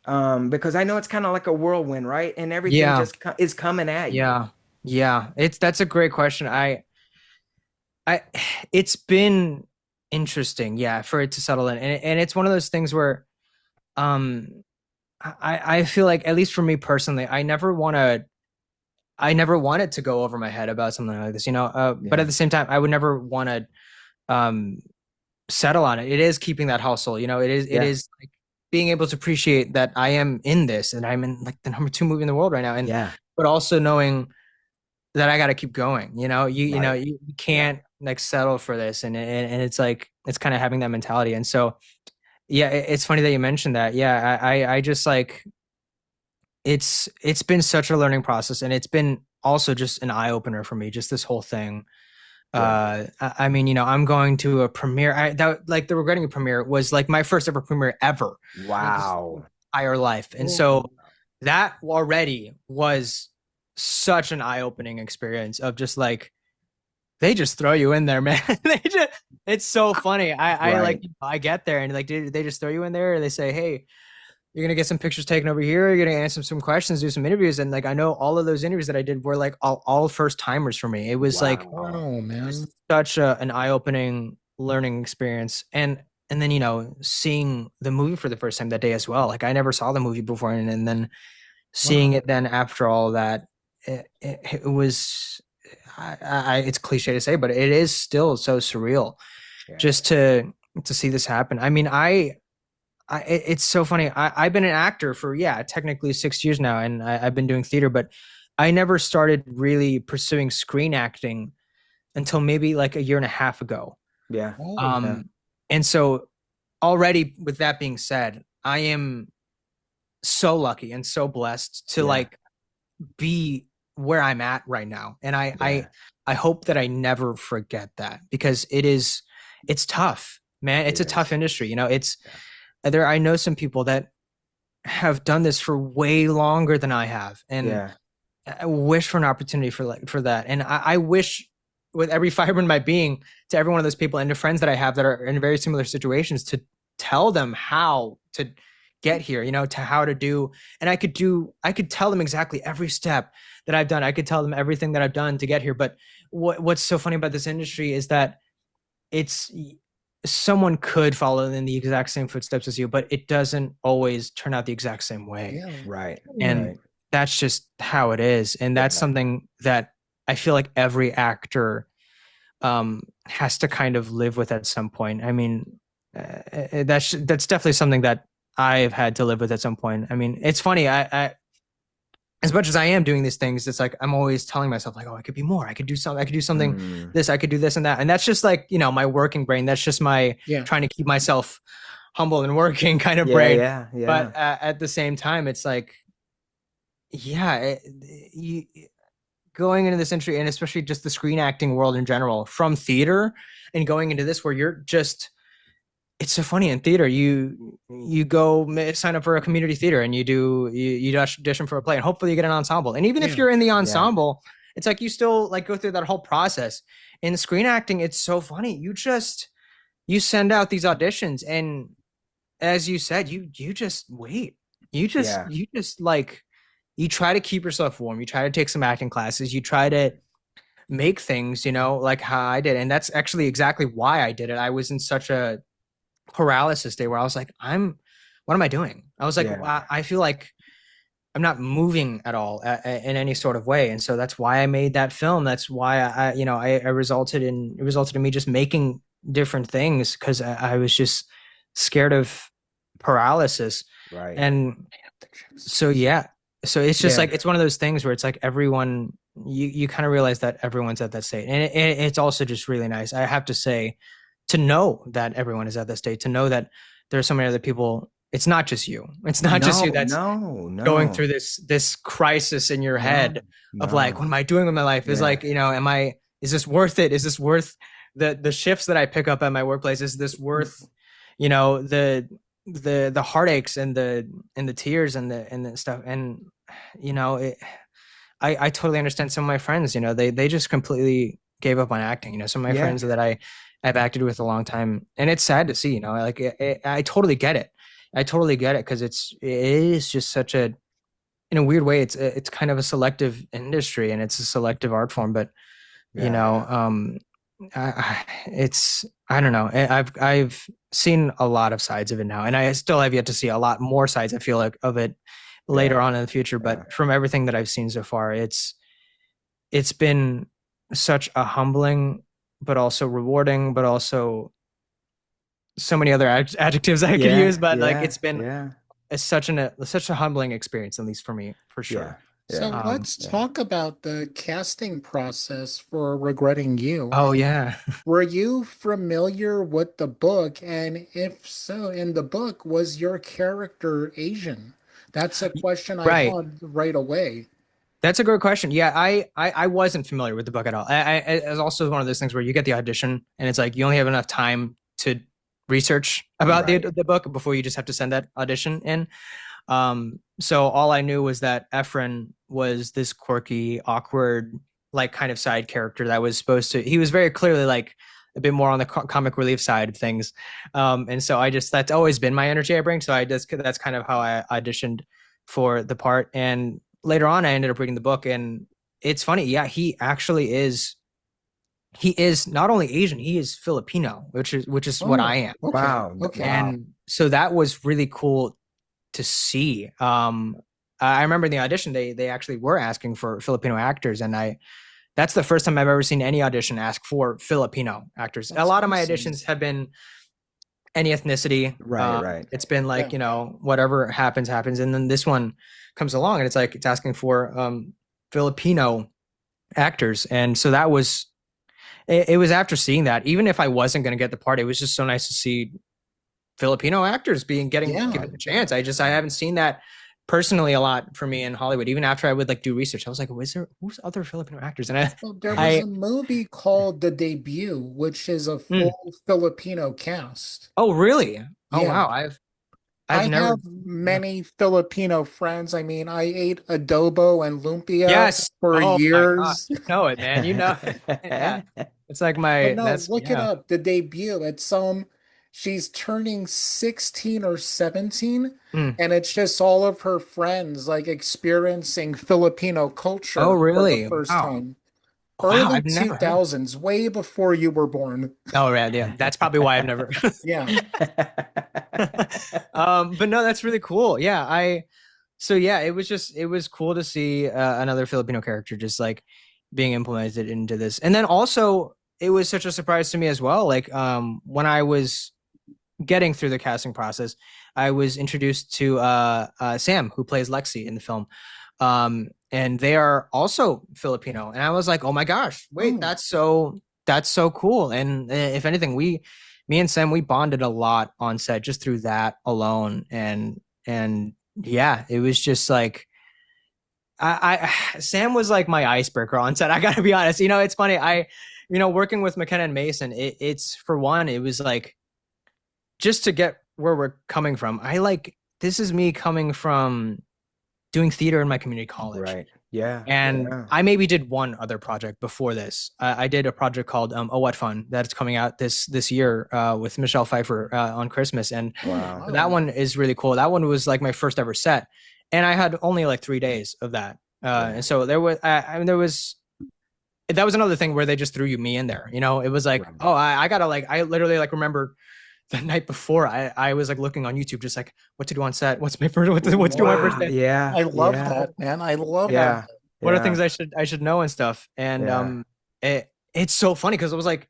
Because I know it's kind of like a whirlwind, right? And everything Yeah. just is coming at you. Yeah. Yeah. That's a great question. I it's been interesting, yeah, for it to settle in. And it's one of those things where um I feel like, at least for me personally, I never wanted to go over my head about something like this, but at Yeah, the same time, I would never want to um settle on it. It is keeping that hustle, it yeah, is like being able to appreciate that I am in this and I'm in like the number two movie in the world right now. And yeah, but also knowing that I got to keep going. right, You yeah, can't like settle for this, and it's like it's kind of having that mentality. And so, yeah, it's funny that you mentioned that. Yeah, I just like it's been such a learning process, and it's been also just an eye opener for me. Just this whole thing. yeah. I mean, I'm going to a premiere. That like the Regretting a premiere was like my first ever premiere ever in my Wow. entire life, and Oh, so that already was such an eye-opening experience of just like they just throw you in there, man. It's so funny. I like Right. I get there and like they just throw you in there. They say, hey, you're gonna get some pictures taken over here. You're gonna answer some questions, do some interviews, and like I know all of those interviews that I did were like all first timers for me. It was like Wow. Oh man. such an eye-opening learning experience, and then seeing the movie for the first time that day as well. Like I never saw the movie before, and then seeing Wow. it then after all that, it was. It's cliche to say, but it is still so surreal Yeah. just to see this happen. I mean, it's so funny. I've been an actor for, yeah, technically 6 years now, and I've been doing theater, but I never started really pursuing screen acting until maybe like a year and a half ago. Yeah. Oh, yeah. And so already with that being said, I am so lucky and so blessed to Yeah. like be where I'm at right now. And Yeah. I hope that I never forget that because it's tough, man. It's It a tough is. industry. I know some people that have done this for way longer than I have. And Yeah. I wish for an opportunity for that. And I wish with every fiber in my being to every one of those people and to friends that I have that are in very similar situations to tell them how to get here, to how to do. And I could tell them exactly every step that I've done. I could tell them everything that I've done to get here. But what's so funny about this industry is that it's someone could follow in the exact same footsteps as you, but it doesn't always turn out the exact same way. yeah. Right. And Right. that's just how it is. And that's Yeah. something that I feel like every actor has to kind of live with at some point. I mean, that's definitely something that I've had to live with at some point. I mean, it's funny. I as much as I am doing these things, it's like I'm always telling myself like, oh, I could be more. I could do something. I could do something. This. I could do this and that. And that's just like my working brain. That's just my trying to keep myself humble and working kind of brain. Yeah. Yeah. But at the same time, it's like, yeah, going into this industry and especially just the screen acting world in general, from theater and going into this where you're just. It's so funny in theater. You go sign up for a community theater and you audition for a play and hopefully you get an ensemble. And even if you're in the ensemble, it's like you still like go through that whole process. In screen acting, it's so funny. You send out these auditions and as you said, you just wait. You just like you try to keep yourself warm. You try to take some acting classes. You try to make things, like how I did. And that's actually exactly why I did it. I was in such a paralysis day where I was like, what am I doing? I was like, I feel like I'm not moving at all in any sort of way. And so that's why I made that film. That's why it resulted in me just making different things because I was just scared of paralysis. Right. And so, yeah. So it's just like, it's one of those things where it's like everyone, you kind of realize that everyone's at that state. And it's also just really nice. I have to say, to know that everyone is at that state, to know that there's so many other people. It's not just you. It's not just you that's going through this crisis in your head of like, what am I doing with my life? Is like, is this worth it? Is this worth the shifts that I pick up at my workplace? Is this worth, the heartaches and the tears and the stuff? And, I totally understand some of my friends, they just completely gave up on acting. Some of my friends that I've acted with a long time, and it's sad to see, like I totally get it. I totally get it because it is just such in a weird way, it's kind of a selective industry and it's a selective art form. But I don't know. I've seen a lot of sides of it now, and I still have yet to see a lot more sides. I feel like of it later on in the future. But from everything that I've seen so far, it's been such a humbling, but also rewarding, but also so many other adjectives I could use. But like it's been such a humbling experience, at least for me, for sure. So let's talk about the casting process for Regretting You. Oh yeah. Were you familiar with the book? And if so, in the book, was your character Asian? That's a question I had right away. That's a great question. Yeah, I wasn't familiar with the book at all. It's also one of those things where you get the audition and it's like you only have enough time to research about the book before you just have to send that audition in. So all I knew was that Efren was this quirky, awkward, like kind of side character that was supposed to, he was very clearly like a bit more on the comic relief side of things. And so that's always been my energy I bring. So that's kind of how I auditioned for the part. And later on, I ended up reading the book, and it's funny. Yeah, he is not only Asian, he is Filipino, which is what I am. Okay. Wow. Okay. And so that was really cool to see. I remember in the audition, they actually were asking for Filipino actors, and that's the first time I've ever seen any audition ask for Filipino actors. That's a lot of my awesome. auditions have been any ethnicity. Right. It's been like, Yeah. whatever happens. And then this one comes along, and it's asking for Filipino actors. And so it was after seeing that, even if I wasn't going to get the part, it was just so nice to see Filipino actors given a chance. I haven't seen that personally a lot for me in Hollywood. Even after I would like do research, I was like, who's other Filipino actors? And There was a movie called The Debut, which is a full Filipino cast. Oh, really? Oh, Yeah. wow. I never have many Filipino friends. I mean, I ate adobo and lumpia Oh for my years. gosh. You know it, man. Yeah. It's like But no, look it up. The Debut. It's she's turning 16 or 17, Mm. and it's just all of her friends like experiencing Filipino culture Oh, for really? the first Wow. time. Wow, Early I've never heard. 2000s, way before you were born. Oh, yeah. That's probably why I've never. Yeah. But no, that's really cool. Yeah, so yeah, it was cool to see another Filipino character just like being implemented into this. And then also it was such a surprise to me as well. Like when I was getting through the casting process, I was introduced to Sam, who plays Lexi in the film. And they are also Filipino. And I was like, oh my gosh, wait, that's so cool. And if anything, me and Sam, we bonded a lot on set just through that alone. And yeah, it was just like, Sam was like my icebreaker on set. I gotta be honest. It's funny. Working with McKenna and Mason, it's for one, it was like, just to get where we're coming from. This is me coming from doing theater in my community college. Right. Yeah. And I maybe did one other project before this. I did a project called Oh What Fun that's coming out this year with Michelle Pfeiffer on Christmas. And that one is really cool. That one was like my first ever set. And I had only like 3 days of that. And so that was another thing where they just threw me in there. It was like, I gotta I literally remember the night before I was like looking on YouTube, just like what to do on set, what's my first, what to do my first day. Yeah, I love that, man. I love that. What are things I should know and stuff. And it's so funny because it was like,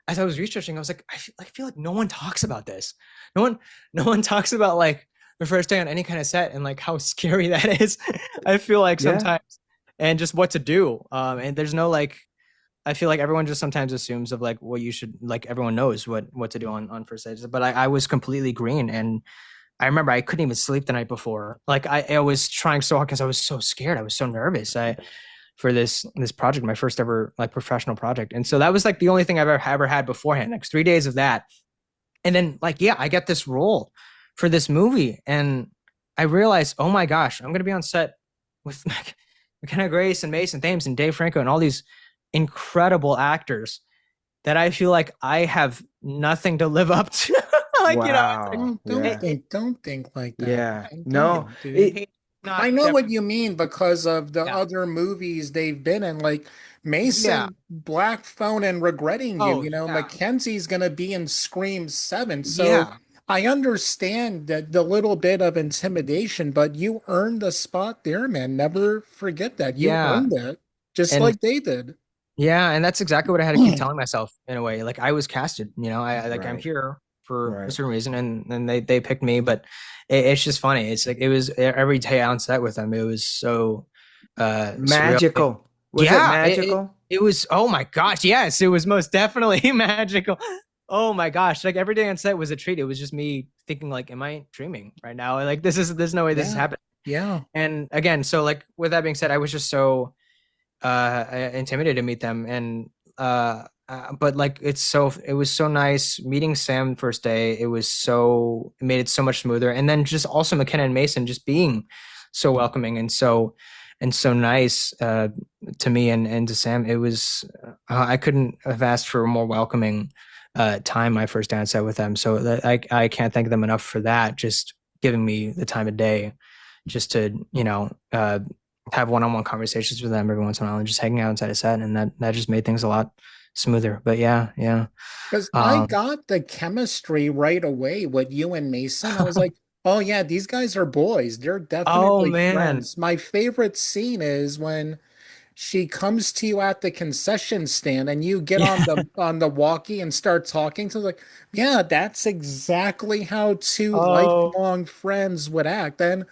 as I was researching, I was like, I feel like no one talks about this. No one talks about like the first day on any kind of set and like how scary that is. I feel like sometimes, and just what to do. And there's no like, I feel like everyone just sometimes assumes of like what you should, like everyone knows what to do on first days. But I was completely green, and I remember I couldn't even sleep the night before. Like I was trying so hard because I was so scared. I was so nervous for this project, my first ever like professional project. And so that was like the only thing I've ever had beforehand. Like 3 days of that, and then like I get this role for this movie, and I realized, oh my gosh, I'm gonna be on set with like McKenna Grace and Mason Thames and Dave Franco and all these incredible actors that I feel like I have nothing to live up to. Don't think like that. Yeah. No. I know what you mean because of the other movies they've been in, like Mason, Black Phone, and Regretting You. Mackenzie's gonna be in Scream 7. So I understand that the little bit of intimidation, but you earned the spot there, man. Never forget that. You earned it. Just like they did. Yeah, and that's exactly what I had to keep telling myself in a way. Like I was casted, I'm here for a certain reason, and they picked me. But it's just funny. It's like it was every day on set with them. It was so magical. Was it magical? It was. Oh my gosh, yes, it was most definitely magical. Oh my gosh, like every day on set was a treat. It was just me thinking like, am I dreaming right now? Like there's no way this is happening. Yeah. And again, so like with that being said, I was just so intimidated to meet them, and but like it was so nice meeting Sam first day. It made it so much smoother. And then just also McKenna and Mason just being so welcoming and so nice to me and to Sam. It was I couldn't have asked for a more welcoming time my first day on set with them. So I can't thank them enough for that. Just giving me the time of day, just to have one-on-one conversations with them every once in a while and just hanging out inside a set, and that just made things a lot smoother. But yeah. Because I got the chemistry right away with you and Mason. I was like, oh yeah, these guys are boys. They're definitely friends. My favorite scene is when she comes to you at the concession stand and you get on the walkie and start talking. So like, yeah, that's exactly how two lifelong friends would act. And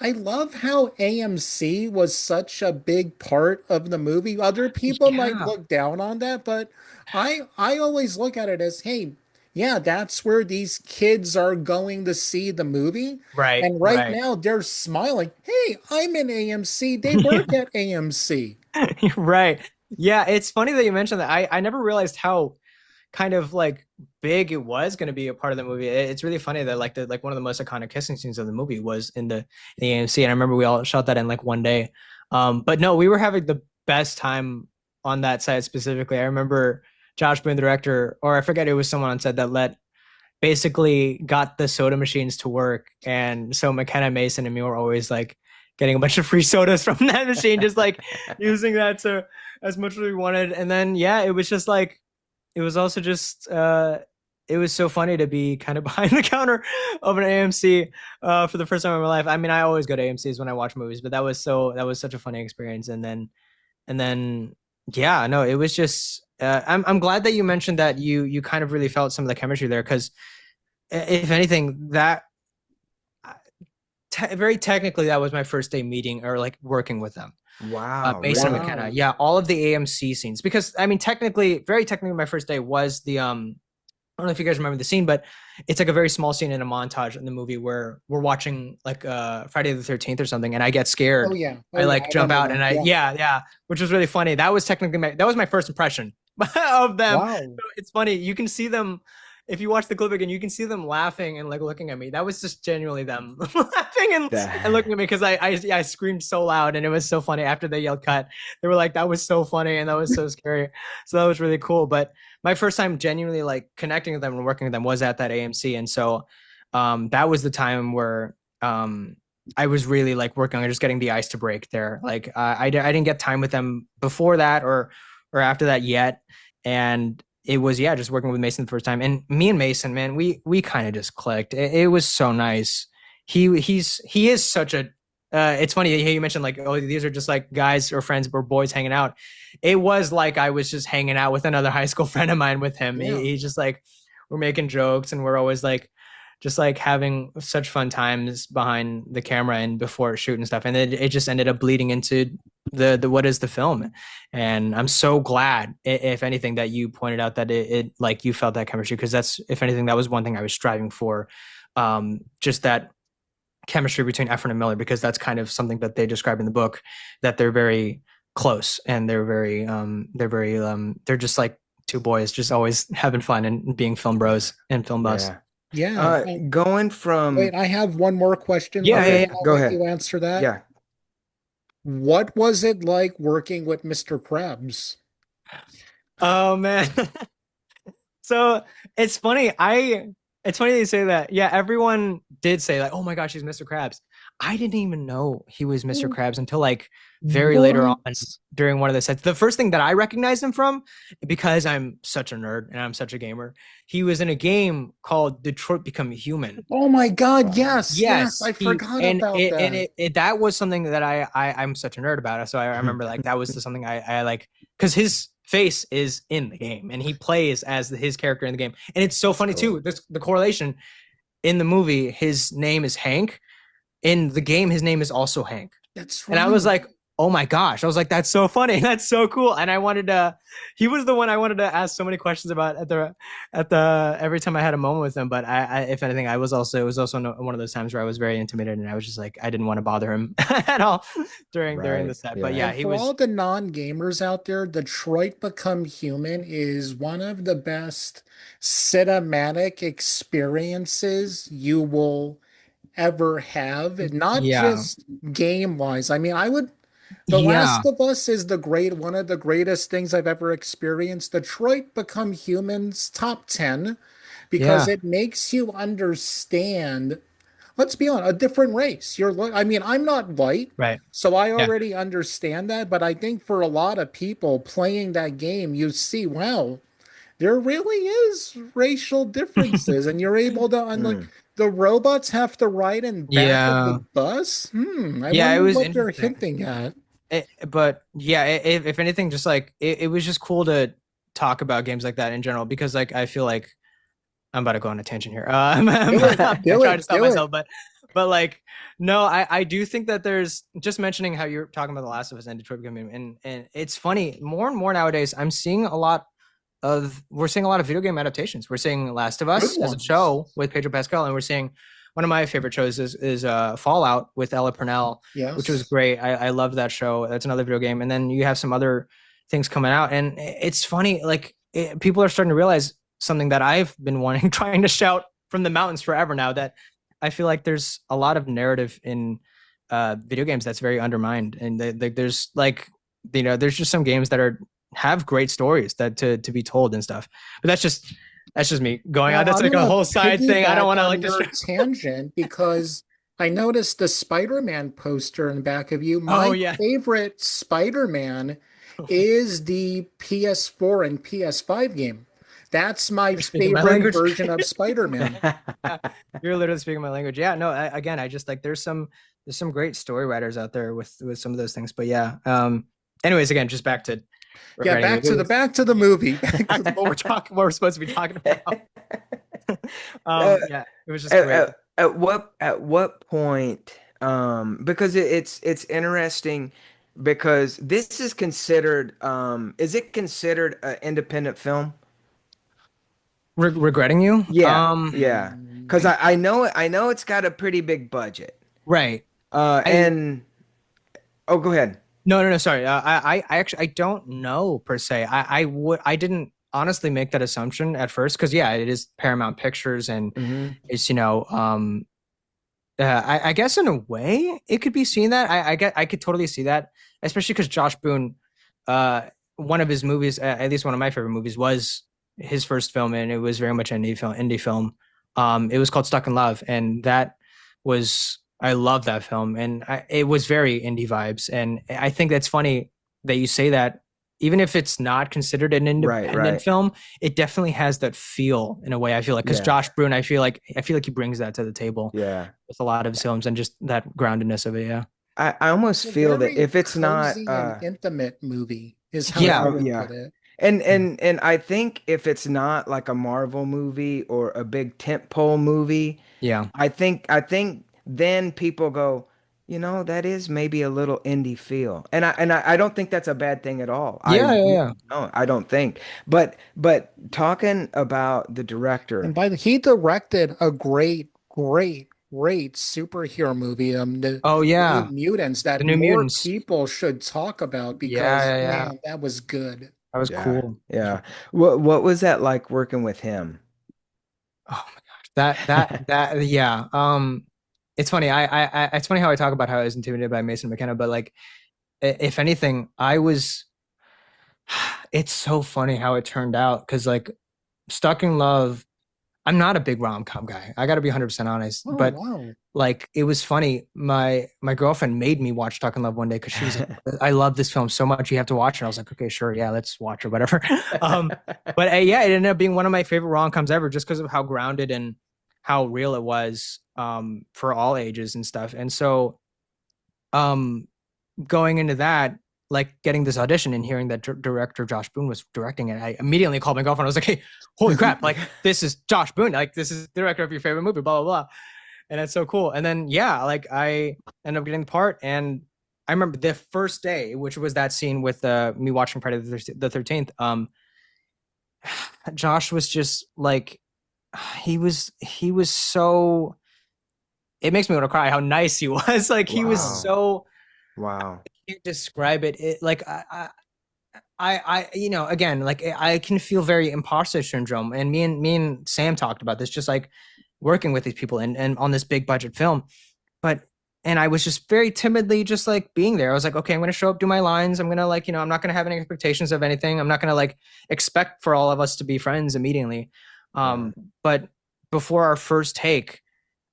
I love how AMC was such a big part of the movie. Other people might look down on that, but I always look at it as, hey, yeah, that's where these kids are going to see the movie. Right. And right now they're smiling. Hey, I'm in AMC. They work at AMC. Right. Yeah, it's funny that you mentioned that. I never realized how kind of like big it was going to be a part of the movie. It's really funny that like one of the most iconic kissing scenes of the movie was in the AMC, and I remember we all shot that in like one day. But no, we were having the best time on that site specifically. I remember Josh Boone, the director, or I forget, it was someone on set that basically got the soda machines to work, and so McKenna, Mason, and me were always like getting a bunch of free sodas from that machine, just like using that to as much as we wanted. And then it was just like, it was also just it was so funny to be kind of behind the counter of an AMC for the first time in my life. I mean, I always go to AMCs when I watch movies, but that was such a funny experience. And then yeah, no, it was just I'm glad that you mentioned that you kind of really felt some of the chemistry there, because if anything, that very technically that was my first day meeting or like working with them. Wow. Mason and McKenna. Yeah, all of the AMC scenes, because I mean, very technically my first day was the I don't know if you guys remember the scene, but it's like a very small scene in a montage in the movie where we're watching like Friday the 13th or something, and I get scared. I like jump out and which was really funny. That was technically that was my first impression of them. Wow. So it's funny, you can see them if you watch the clip again, you can see them laughing and like looking at me. That was just genuinely them laughing and looking at me, because I screamed so loud, and it was so funny. After they yelled cut, they were like, that was so funny and that was so scary. So that was really cool. But my first time genuinely like connecting with them and working with them was at that AMC. And so that was the time where I was really like working on just getting the ice to break there. Like I didn't get time with them before that or after that yet. And it was, just working with Mason the first time. And me and Mason, man, we kind of just clicked. It was so nice. He is such a, it's funny you mentioned like, oh, these are just like guys or friends or boys hanging out. It was like I was just hanging out with another high school friend of mine with him. Yeah. He's just like, we're making jokes and we're always like, just like having such fun times behind the camera and before shoot and stuff. And it just ended up bleeding into the what is the film. And I'm so glad, if anything, that you pointed out that it like you felt that chemistry, because that's, if anything, that was one thing I was striving for. Just that chemistry between Efren and Miller, because that's kind of something that they describe in the book, that they're very close and they're just like two boys just always having fun and being film bros and film buffs. Yeah. Going from... Wait, I have one more question. Yeah. Go ahead. You answer that. Yeah. What was it like working with Mr. Krabs? Oh man. So it's funny. It's funny that you say that. Yeah, everyone did say like, "Oh my gosh, he's Mr. Krabs." I didn't even know he was Mr. Krabs until like very later on during one of the sets. The first thing that I recognized him from, because I'm such a nerd and I'm such a gamer, he was in a game called Detroit Become Human. Oh my God, yes. I forgot about that. And that was something that I'm such a nerd about. So I remember like that was something I like, because his face is in the game and he plays as his character in the game. And it's so funny too, the correlation in the movie, his name is Hank. In the game, his name is also Hank. That's right. And I was like, oh my gosh. I was like, that's so funny. That's so cool. And he was the one I wanted to ask so many questions about every time I had a moment with him. But if anything, it was also one of those times where I was very intimidated and I was just like, I didn't want to bother him at all during the set. Yeah. But yeah, he was. For all the non-gamers out there, Detroit Become Human is one of the best cinematic experiences you will ever have, not just game wise. I mean, The Last of Us is one of the greatest things I've ever experienced. Detroit Become Human's top 10 because it makes you understand, let's be honest, a different race. I mean, I'm not white, right? So I already understand that, but I think for a lot of people playing that game, you see, wow, there really is racial differences, and you're able to unlock. The robots have to ride in back of the bus. I wonder what they're hinting at. But yeah, if anything, just like it was just cool to talk about games like that in general, because like I feel like I'm about to go on a tangent here. I'm trying to stop myself, but like no, I do think that there's, just mentioning how you're talking about The Last of Us and Detroit Become Human, and it's funny, more and more nowadays we're seeing a lot of video game adaptations. We're seeing Last of Us as a show with Pedro Pascal, and we're seeing one of my favorite shows is Fallout with Ella Purnell, which was great. I loved that show. That's another video game. And then you have some other things coming out, and it's funny, like people are starting to realize something that I've been trying to shout from the mountains forever now, that I feel like there's a lot of narrative in video games that's very undermined, and there's like, there's just some games that have great stories that to be told and stuff. But that's just me going on. That's like a whole side thing. I don't want to like just tangent, because I noticed the Spider-Man poster in the back of you. My favorite Spider-Man is the PS4 and PS5 game. That's my favorite version of Spider-Man. You're literally speaking my language. Yeah, no, again, I just like, there's some great story writers out there with some of those things. But yeah. Anyways, again, just back to back to the movie. what we're supposed to be talking about. It was just great. At what point, because it's interesting, because this is considered, is it considered an independent film? Regretting You? Yeah. Because I know it's got a pretty big budget. Right. Go ahead. No. Sorry. I actually don't know per se. I didn't honestly make that assumption at first, because it is Paramount Pictures, and it's I guess in a way it could be seen that I could totally see that, especially because Josh Boone, one of his movies, at least one of my favorite movies, was his first film, and it was very much an indie film. It was called Stuck in Love, and I love that film, and it was very indie vibes. And I think that's funny that you say that, even if it's not considered an independent film, it definitely has that feel in a way. I feel like, because Josh Brolin, I feel like he brings that to the table. Yeah, with a lot of his films, and just that groundedness of it. Yeah, I almost feel that if it's not an intimate movie, is how I would put it. And I think if it's not like a Marvel movie or a big tentpole movie, I think then people go, that is maybe a little indie feel, and I don't think that's a bad thing at all. No, I don't think. But talking about the director, and he directed a great superhero movie. New Mutants, that New more Mutants. People should talk about, because man, that was good. That was cool. Yeah. What was that like working with him? Oh my gosh, that yeah. It's funny. It's funny how I talk about how I was intimidated by Mason McKenna, but like, if anything, it's so funny how it turned out, because like Stuck in Love, I'm not a big rom-com guy. I got to be 100% honest. But like, it was funny. My girlfriend made me watch Stuck in Love one day, because she was like, I love this film so much, you have to watch it. And I was like, okay, sure, yeah, let's watch or whatever. But it ended up being one of my favorite rom-coms ever, just because of how grounded and how real it was, for all ages and stuff. And so going into that, like getting this audition and hearing that director Josh Boone was directing it, I immediately called my girlfriend. I was like, hey, holy crap, like this is Josh Boone, like this is the director of your favorite movie, blah blah blah. And that's so cool. And then like I ended up getting the part, and I remember the first day, which was that scene with me watching Friday the 13th. Josh was just like, he was so, it makes me want to cry how nice he was. Like he was Wow. so, Wow. you describe it, like again, like I can feel very imposter syndrome, and me and Sam talked about this, just like working with these people and on this big budget film, but and I was just very timidly just like being there. I was like, okay, I'm gonna show up, do my lines. I'm gonna like, I'm not gonna have any expectations of anything. I'm not gonna like expect for all of us to be friends immediately. Right. But before our first take,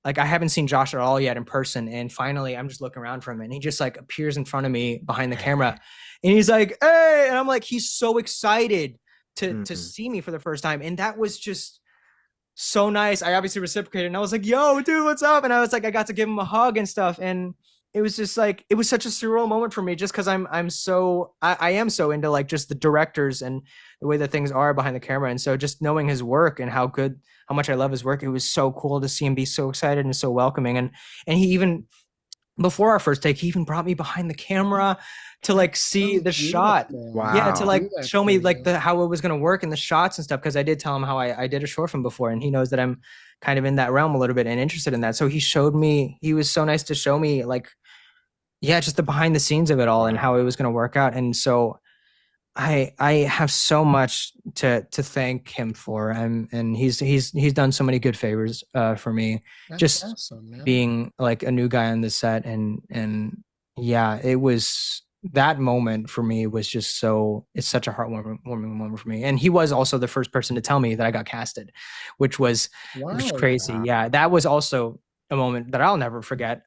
like I haven't seen Josh at all yet in person, and finally I'm just looking around for him, and he just like appears in front of me behind the camera, and he's like, "Hey!" And I'm like, he's so excited to see me for the first time, and that was just so nice. I obviously reciprocated, and I was like, "Yo, dude, what's up?" And I was like, I got to give him a hug and stuff, and it was just like it was such a surreal moment for me, just because I am so into like just the directors and the way that things are behind the camera, and so just knowing his work and how much I love his work, it was so cool to see him be so excited and so welcoming, and he even before our first take, he even brought me behind the camera to like see So the shot. beautiful. Yeah, Wow. to Do like that show for me like you. the how it was gonna work in the shots and stuff. Because I did tell him how I did a short film before, and he knows that I'm kind of in that realm a little bit and interested in that. So he showed me, he was so nice to show me like, yeah, just the behind the scenes of it all and Wow. how it was gonna work out. And so I have so much to thank him for, and he's done so many good favors for me, That's just awesome, man. being like a new guy on the set, and yeah, it was that moment for me was just so, it's such a heartwarming moment for me. And he was also the first person to tell me that I got casted, which was Wow. crazy. Wow. Yeah, that was also a moment that I'll never forget,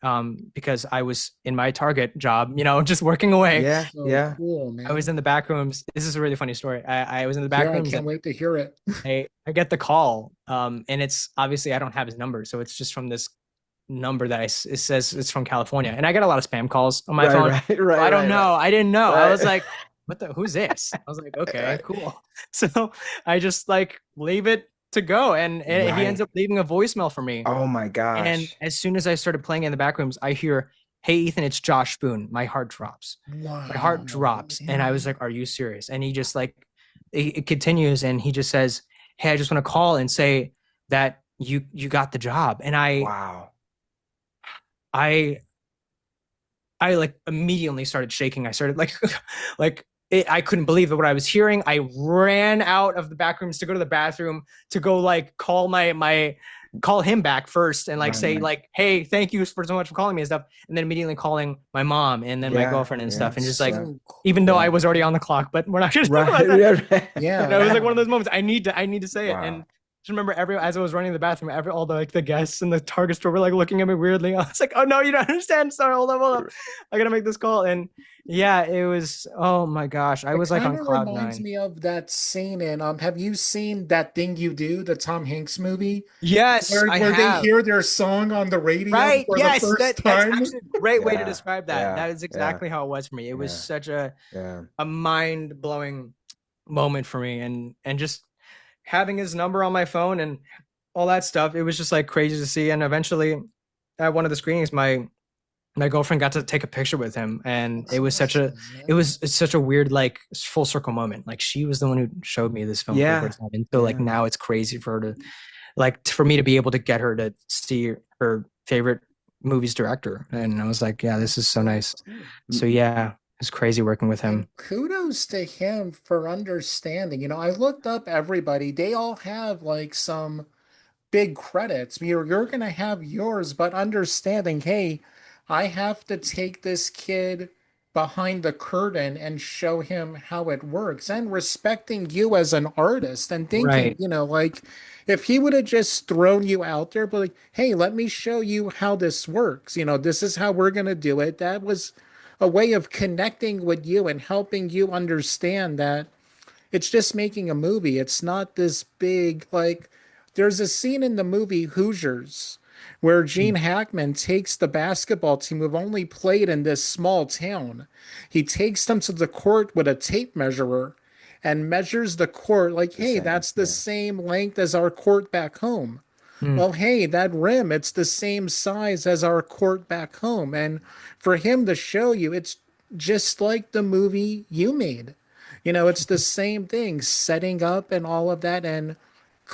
because I was in my Target job, just working away. Yeah. So Yeah. cool, I was man. in the back rooms. This is a really funny story. I was in the back Yeah, I rooms, can't and wait to hear it. I get the call, and it's obviously I don't have his number, so it's just from this number that it says it's from California, and I get a lot of spam calls on my Right. phone. Right. So Right. I don't Right. Right. know. I didn't know. I was Right. like, "What the? Who's this?" I was like, "Okay, Right. cool." So I just like leave it to go, and he ends Right. up leaving a voicemail for me. Oh my And gosh. as soon as I started playing in the back rooms, I hear, "Hey, Ethan, it's Josh Spoon." My heart drops. My heart Wow. drops. And I Yeah. was like, "Are you serious?" And he just like, it continues, and he just says, "Hey, I just want to call and say that you got the job." And Wow. I, I like immediately started shaking. I started like, like I couldn't believe what I was hearing. I ran out of the back rooms to go to the bathroom to go like call him back first and like Right. say Right. like, "Hey, thank you for so much for calling me," and stuff. And then immediately calling my mom and then my Yeah. girlfriend and Yeah. stuff. And That's just like, Yeah. so even though I Yeah. was cool. already on the clock, but we're not going to talk Right. about that. Yeah. Right. Yeah, It was like one of yeah. those moments. I need to say it. And Wow. just remember as I was running to the bathroom, all the like the guests in the Target store were like looking at me weirdly. I was like, "Oh no, you don't understand. Sorry, hold up. I gotta make this call." And yeah, it was, oh my gosh. I It was like kind on of cloud reminds nine. me of that scene in have you seen That Thing You Do, the Tom Hanks movie, Yes, where I they have. hear their song on the radio Right. for the Yes, first that's time? actually a great way to Yeah. describe that. Yeah. That is Yeah. exactly how it was for me. It was Yeah. such Yeah. a mind-blowing moment for me, and just having his number on my phone and all that stuff. It was just like crazy to see. And eventually at one of the screenings, my girlfriend got to take a picture with him, and That's awesome, man. it's such a weird like full circle moment. Like she was the one who showed me this film for the Yeah. first time, and so like Yeah. now it's crazy for her to like for me to be able to get her to see her favorite movie's director. And I was like, yeah, this is so So nice. cool. So yeah, it's crazy working with And him. kudos to him for understanding. I looked up everybody. They all have like some big credits. You're gonna have yours, but understanding, hey, I have to take this kid behind the curtain and show him how it works, and respecting you as an artist and thinking, Right. like if he would have just thrown you out there, but like, hey, let me show you how this works. This is how we're gonna do it. That was a way of connecting with you and helping you understand that it's just making a movie. It's not this big, like, there's a scene in the movie Hoosiers where Gene Hackman takes the basketball team who've only played in this small town. He takes them to the court with a tape measurer and measures the court like, The hey, same. that's the Yeah. same length as our court back home. Mm. well, hey, that rim, it's the same size as our court back home. And for him to show you, it's just like the movie you made. It's the same thing, setting up and all of that, and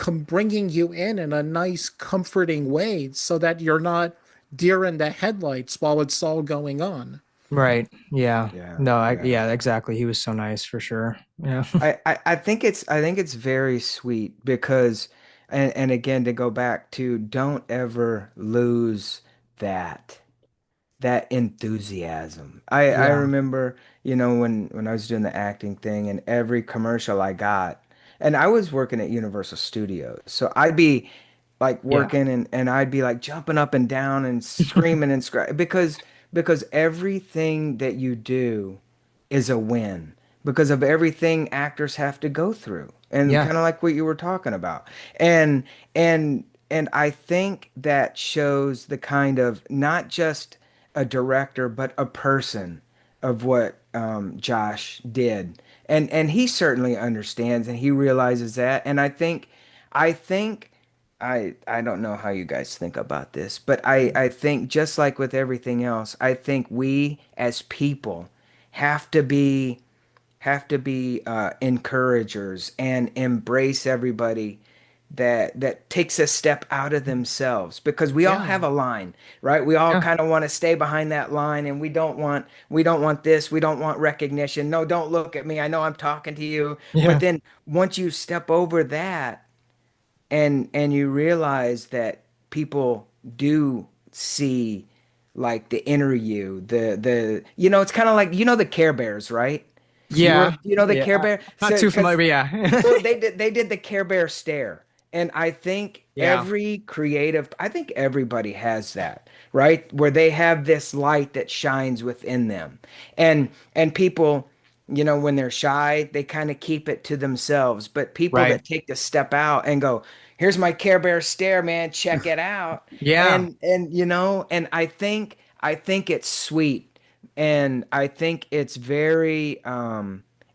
bringing you in a nice, comforting way so that you're not deer in the headlights while it's all going on. Right. Yeah. Yeah, No, yeah. yeah, exactly. He was so nice for sure. Yeah. I think it's very sweet because and again to go back to don't ever lose that that enthusiasm. I Yeah. remember, when I was doing the acting thing and every commercial I got, and I was working at Universal Studios. So I'd be like Yeah. working and I'd be like jumping up and down and screaming and because everything that you do is a win because of everything actors have to go through. And Yeah. kind of like what you were talking about. And and and I think that shows the kind of not just a director, but a person of what Josh did. And he certainly understands and he realizes that. And I think I don't know how you guys think about this, but I think just like with everything else, I think we as people have to be encouragers and embrace everybody that takes a step out of themselves because we all Yeah. have a line, right? We all Yeah. kind of want to stay behind that line and we don't want this, we don't want recognition. No, don't look at me. I know I'm talking to you. But Yeah. then once you step over that and you realize that people do see like the inner you, it's kind of like the Care Bears, right? Yeah. The Care Yeah. Bear? Not So, too because familiar, but yeah. well, they did the Care Bear stare, and I think Yeah. I think everybody has that, right? Where they have this light that shines within them, and people, when they're shy, they kind of keep it to themselves. But people Right. that take the step out and go, "Here's my Care Bear stare, man, check it out," Yeah. and I think it's sweet, and I think it's very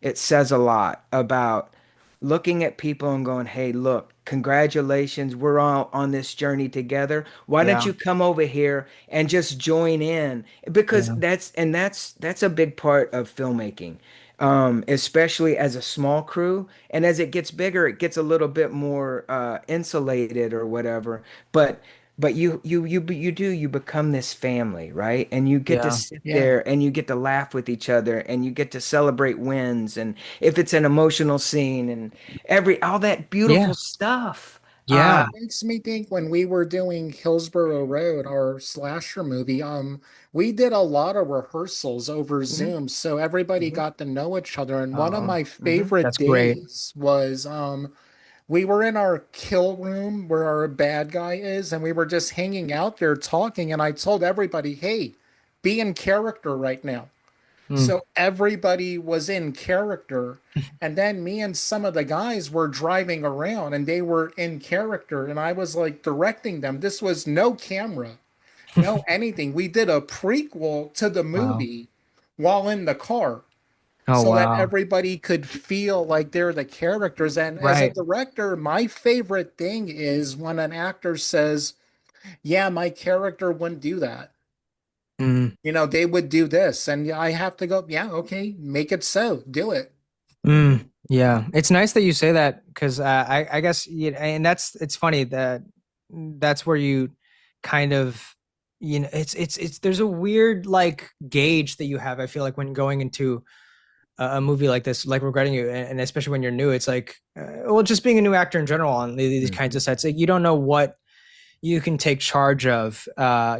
it says a lot about looking at people and going, "Hey, look, congratulations. We're all on this journey together. Why don't Yeah. you come over here and just join in?" Because Yeah. that's a big part of filmmaking. Especially as a small crew, and as it gets bigger, it gets a little bit more insulated or whatever. But you become this family, right? And you get to Yeah. sit Yeah. there and you get to laugh with each other and you get to celebrate wins and if it's an emotional scene and every all that Yeah. beautiful stuff. Yeah. It makes me think when we were doing Hillsborough Road, our slasher movie, we did a lot of rehearsals over Mhm, Zoom, so everybody mhm. got to know each other. And one of Oh, my Mhm. favorite that's great. days was we were in our kill room where our bad guy is, and we were just hanging out there talking, and I told everybody, hey, be in character right now. Mm. So everybody was in character. And then me and some of the guys were driving around and they were in character. And I was like directing them. This was no camera, no anything. We did a prequel to the Wow. movie while in the car Oh, so that wow. everybody could feel like they're the characters. And as a Right. director, my favorite thing is when an actor says, yeah, my character wouldn't do that. Mm. They would do this. And I have to go, yeah, okay, make it so, do it. Mm. Yeah. It's nice that you say that because I guess, and it's funny that that's where you kind of, there's a weird like gauge that you have. I feel like when going into a movie like this, like Regretting You, and especially when you're new, it's like, well, just being a new actor in general on these kinds of Mhm. sets, like, you don't know what you can take charge of, Yeah.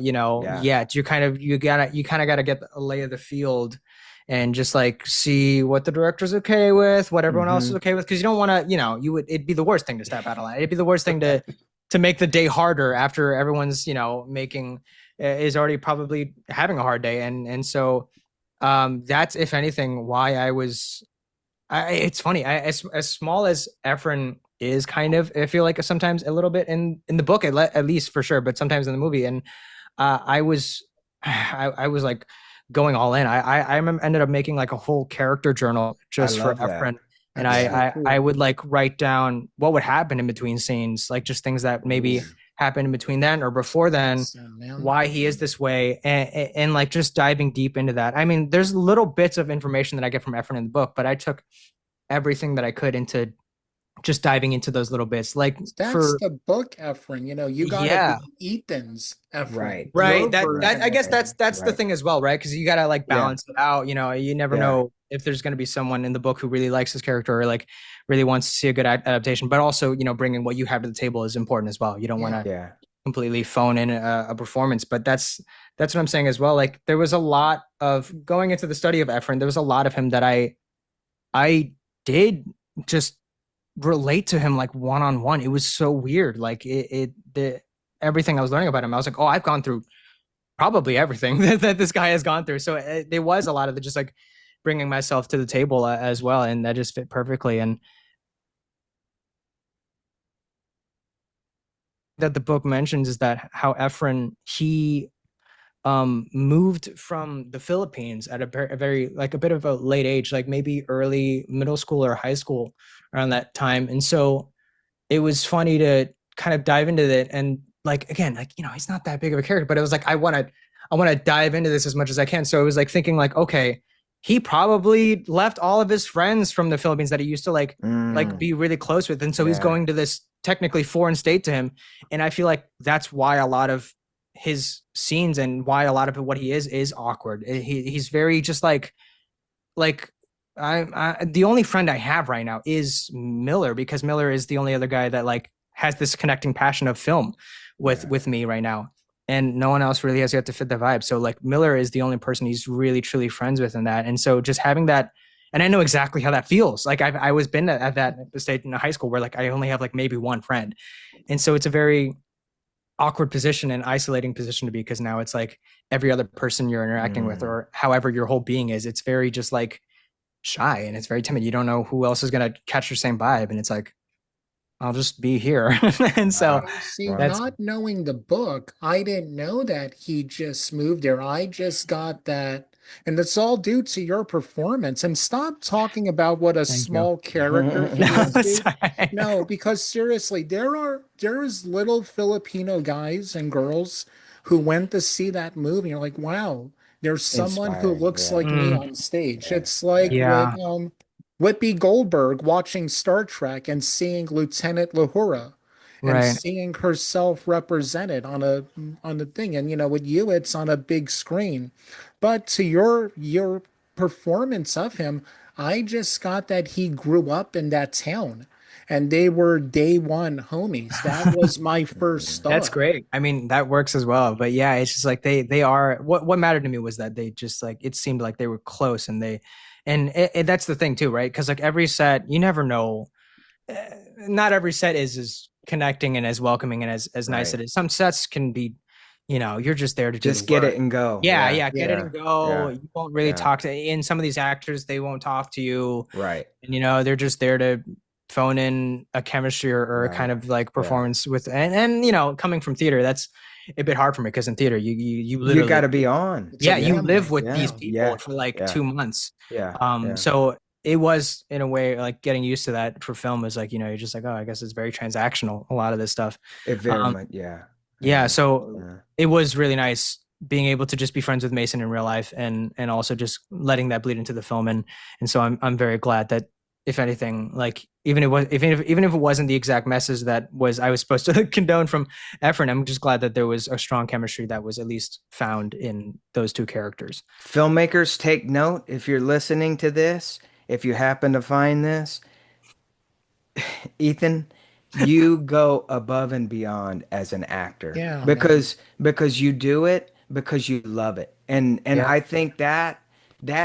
yet. You kind of gotta get a lay of the field and just like see what the director's okay with, what everyone else is Hmm. okay with, because you don't want to, it'd be the worst thing to step out of line. It'd be the worst thing to make the day harder after everyone's, making is already probably having a hard day, and so that's, if anything, why it's funny. As small as Efren is, kind of, I feel like sometimes a little bit in the book, at least for sure, but sometimes in the movie. And I was, I was like going all in. Ended up making like a whole character journal I just for love that. Efren, and That's Yeah. so I cool. would like write down what would happen in between scenes, like just things that maybe Ooh. happened in between then or before then, why he is this way, and like just diving deep into that. I mean, there's little bits of information that I get from Efren in the book, but I took everything that I could into just diving into those little bits. Like that's the book, Efren. You gotta be Ethan's Efren. Right. That I guess that's the thing as well, right? Because you gotta like balance it out. You never know if there's going to be someone in the book who really likes this character or like really wants to see a good adaptation, but also bringing what you have to the table is important as well. You don't want to completely phone in a performance, but that's what I'm saying as well. Like there was a lot of going into the study of Efren. There was a lot of him that I did just relate to him like one-on-one. It was so weird. Like everything I was learning about him, I was like, oh, I've gone through probably everything that this guy has gone through. So there was a lot of just like bringing myself to the table as well, and that just fit perfectly. And that the book mentions is that how Efren, he moved from the Philippines at a very like a bit of a late age, like maybe early middle school or high school around that time. And so it was funny to kind of dive into it. And like, again, like, he's not that big of a character, but it was like, I want to dive into this as much as I can. So it was like thinking like, okay, he probably left all of his friends from the Philippines that he used to like be really close with. And so he's going to this technically foreign state to him. And I feel like that's why a lot of his scenes and why a lot of what he is awkward. He's very just like I the only friend I have right now is Miller, because Miller is the only other guy that like has this connecting passion of film with me right now, and no one else really has yet to fit the vibe. So like Miller is the only person he's really truly friends with in that. And so just having that, and I know exactly how that feels. Like I was been at that stage in high school where like I only have like maybe one friend, and so it's a very awkward position and isolating position to be, because now it's like every other person you're interacting with, or however your whole being is, it's very just like shy and it's very timid. You don't know who else is going to catch your same vibe, and it's like, I'll just be here. And so not knowing the book, I didn't know that he just moved there. I just got that. And it's all due to your performance. And stop talking about what a small character he is. No, because seriously, there is little Filipino guys and girls who went to see that movie. You're like, wow, there's someone who looks like me on stage. It's like with Whoopi Goldberg watching Star Trek and seeing Lieutenant Uhura and seeing herself represented on the thing. And with you, it's on a big screen. But to your performance of him, I just got that he grew up in that town and they were day one homies. That was my first thought. That's great. I mean, that works as well. But yeah, it's just like they are, what mattered to me was that they just like, it seemed like they were close, and that's the thing too, right? Because like every set, you never know, not every set is as connecting and as welcoming and as nice as it is. Some sets can be, you're just there to just get it and go. Get it and go. You won't really talk to, in some of these actors, they won't talk to you. Right. And they're just there to phone in a chemistry or a kind of like performance with, and coming from theater, that's a bit hard for me, because in theater you literally got to be on. You live with these people for like 2 months. So it was, in a way, like getting used to that for film is like, you're just like, oh, I guess it's very transactional, a lot of this stuff. It very much, so it was really nice being able to just be friends with Mason in real life, and also just letting that bleed into the film. And so I'm very glad that, if anything, like even if it wasn't the exact message that I was supposed to condone from Efren, I'm just glad that there was a strong chemistry that was at least found in those two characters. Filmmakers, take note if you're listening to this, if you happen to find this, Ethan, you go above and beyond as an actor. Because you do it because you love it. And I think that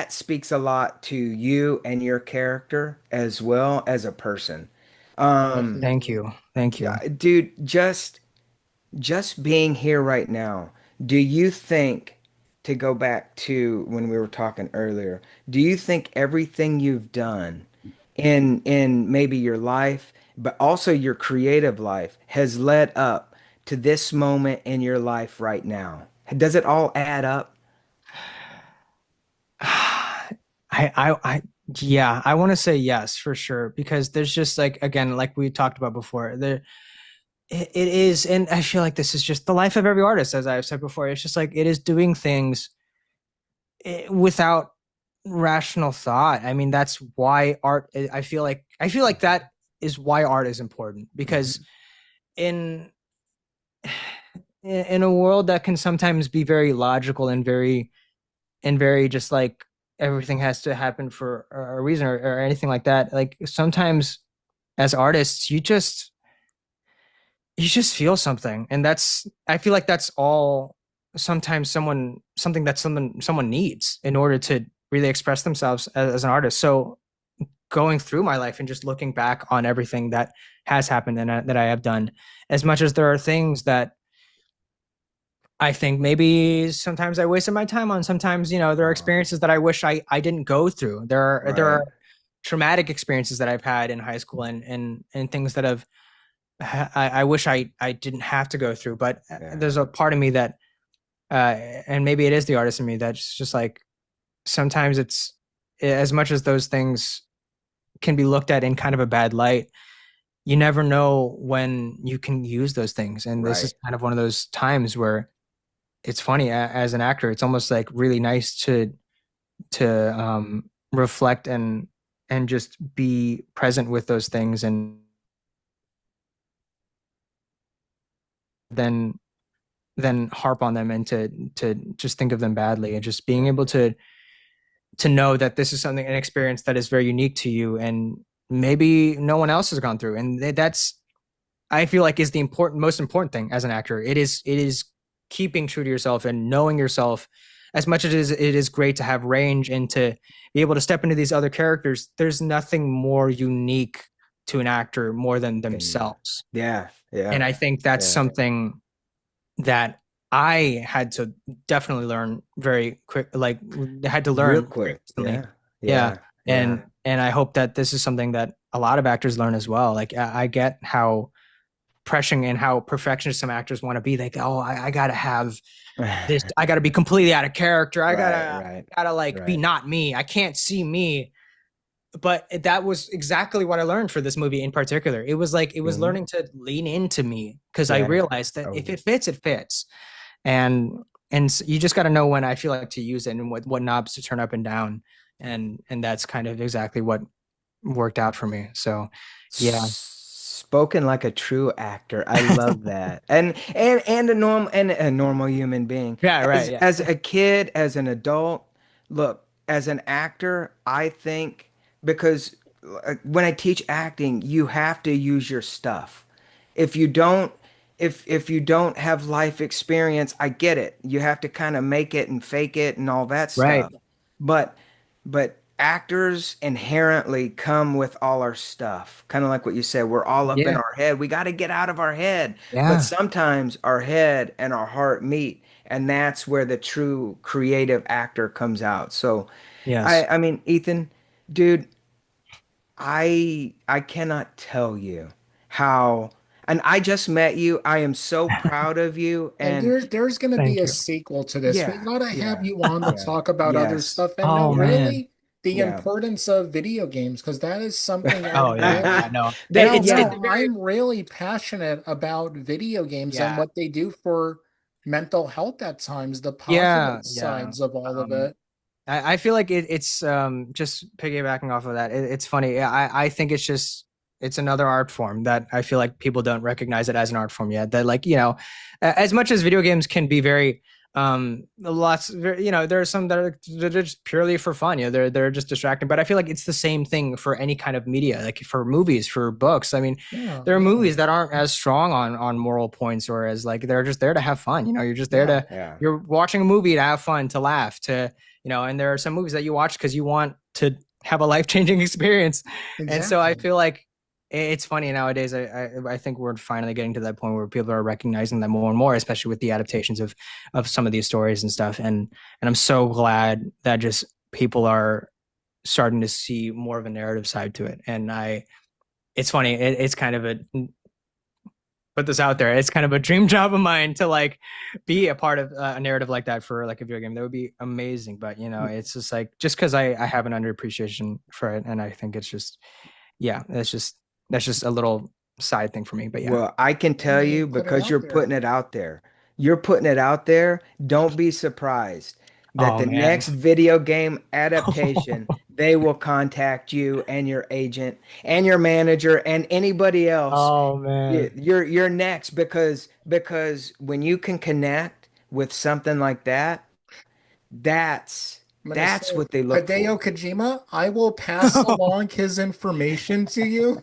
speaks a lot to you and your character as well as a person. Thank you. Dude, just being here right now, do you think, to go back to when we were talking earlier, do you think everything you've done in maybe your life, but also your creative life, has led up to this moment in your life right now? Does it all add up? I want to say yes, for sure, because there's just like, again, like we talked about before, it is, and I feel like this is just the life of every artist, as I've said before. It's just like it is doing things without rational thought. I mean, that's why art. I feel like that is why art is important because in in a world that can sometimes be very logical and very just like everything has to happen for a reason or anything like that. Like sometimes as artists, you just feel something, and that's I feel like that's all sometimes something that someone needs in order to really express themselves as an artist. So going through my life and just looking back on everything that has happened and that I have done, as much as there are things that I think maybe sometimes I wasted my time on. Sometimes, there are experiences that I wish I didn't go through. There are Right. traumatic experiences that I've had in high school and things that I wish I didn't have to go through. But Yeah. there's a part of me that, and maybe it is the artist in me that's just like sometimes it's as much as those things can be looked at in kind of a bad light. You never know when you can use those things, and this is Right. kind of one of those times where it's funny as an actor. It's almost like really nice to reflect and just be present with those things, and then harp on them and to just think of them badly, and just being able to know that this is something, an experience that is very unique to you and maybe no one else has gone through, and that's I feel like is the most important thing as an actor. It is keeping true to yourself and knowing yourself. As much as it is great to have range and to be able to step into these other characters, there's nothing more unique to an actor more than themselves. Yeah. Yeah. And I think that's Yeah. something that I had to definitely learn very quick, like had to Real learn quick. recently. Yeah. Yeah. Yeah. Yeah. And I hope that this is something that a lot of actors learn as well. Like I get how pressing and how perfectionist some actors want to be. Like, oh, I gotta have this, I gotta be completely out of character. I Right. gotta Right. gotta like be Right. not me. I can't see me. But that was exactly what I learned for this movie in particular. It was like it was Mhm. learning to lean into me because I Yeah. realized that if Oh, it fits, it fits. And you just got to know when I feel like to use it and what knobs to turn up and down. And that's kind of exactly what worked out for me. So yeah. spoken like a true actor. I love that. And a normal human being. Yeah, right. Yeah. As a kid, as an adult, look, as an actor, I think because when I teach acting, you have to use your stuff. If you don't if you don't have life experience, I get it. You have to kind of make it and fake it and all that Right. stuff. But actors inherently come with all our stuff. Kind of like what you said, we're all up in Yeah. our head. We got to get out of our head. But Yeah. sometimes our head and our heart meet, and that's where the true creative actor comes out. So Yes. I mean, Ethan, dude, I cannot tell you how, and I just met you. I am so proud of you. And And there's going to be Thank a you. sequel to this. We yeah, got to have yeah, you on to yeah. talk about other Yes. stuff and know Oh Yeah. man. really the Yeah. importance of video games because that is something I Oh yeah. Yeah. really No. That It's yeah. no, very I'm really passionate about video games and yeah. what they do for mental health at times, the Yeah. positive Yeah. sides of all of Um, it. I feel like it's just piggybacking off of that. It's funny. I think it's another art form that I feel like people don't recognize it as an art form yet. That like as much as video games can be very there are some that are just purely for fun. They're just distracting. But I feel like it's the same thing for any kind of media, like for movies, for books. I mean, Yeah, there are yeah, movies that aren't as strong on moral points or as like they're just there to have fun. You're just there yeah, to Yeah. you're watching a movie to have fun, to laugh, to and there are some movies that you watch because you want to have a life-changing experience. And so I exactly. feel like it's funny nowadays. I think we're finally getting to that point where people are recognizing them more and more, especially with the adaptations of some of these stories and stuff. And I'm so glad that just people are starting to see more of a narrative side to it. And it's funny. It's kind of a put this out there. It's kind of a dream job of mine to like be a part of a narrative like that for like a video game. That would be amazing. But it's just like just because I have an underappreciation for it, and I think it's just yeah, that's just a little side thing for me. But yeah. Well, I can Hey tell you man, put it because out you're there. putting it out there. You're putting it out there. Don't be surprised that Oh the man. next video game adaptation, they will contact you and your agent and your manager and anybody else. Oh man. You're next because when you can connect with something like that, that's I'm gonna say, that's what they look Hideo for. Kojima, I will pass along his information to you.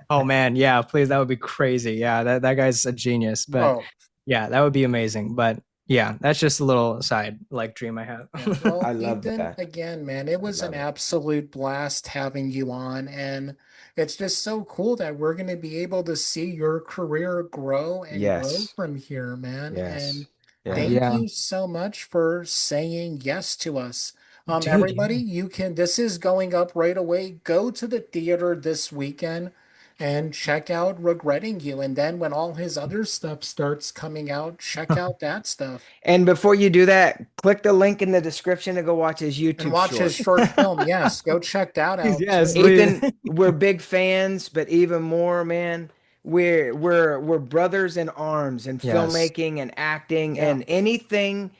Oh man, yeah, please, that would be crazy. Yeah, that guy's a genius. But Oh, yeah, that would be amazing. But yeah, that's just a little side like dream I have. yeah. I Well, love Ethan, that. again, man, it I was an love it. absolute blast having you on, and it's just so cool that we're going to be able to see your career grow and grow Yes. from here, man. And Yes. Yeah. thank Yeah, you so much for saying yes to us. dude. Everybody, Yeah. this is going up right away. Go to the theater this weekend and check out Regretting You. And then when all his other stuff starts coming out, check out that stuff. And before you do that, click the link in the description to go watch his And YouTube watch his short. short film. Yes, go check that Please, out yes, too. please. Ethan, we're big fans, but even more, man, we're brothers in arms in Yes. filmmaking and acting Yeah, and anything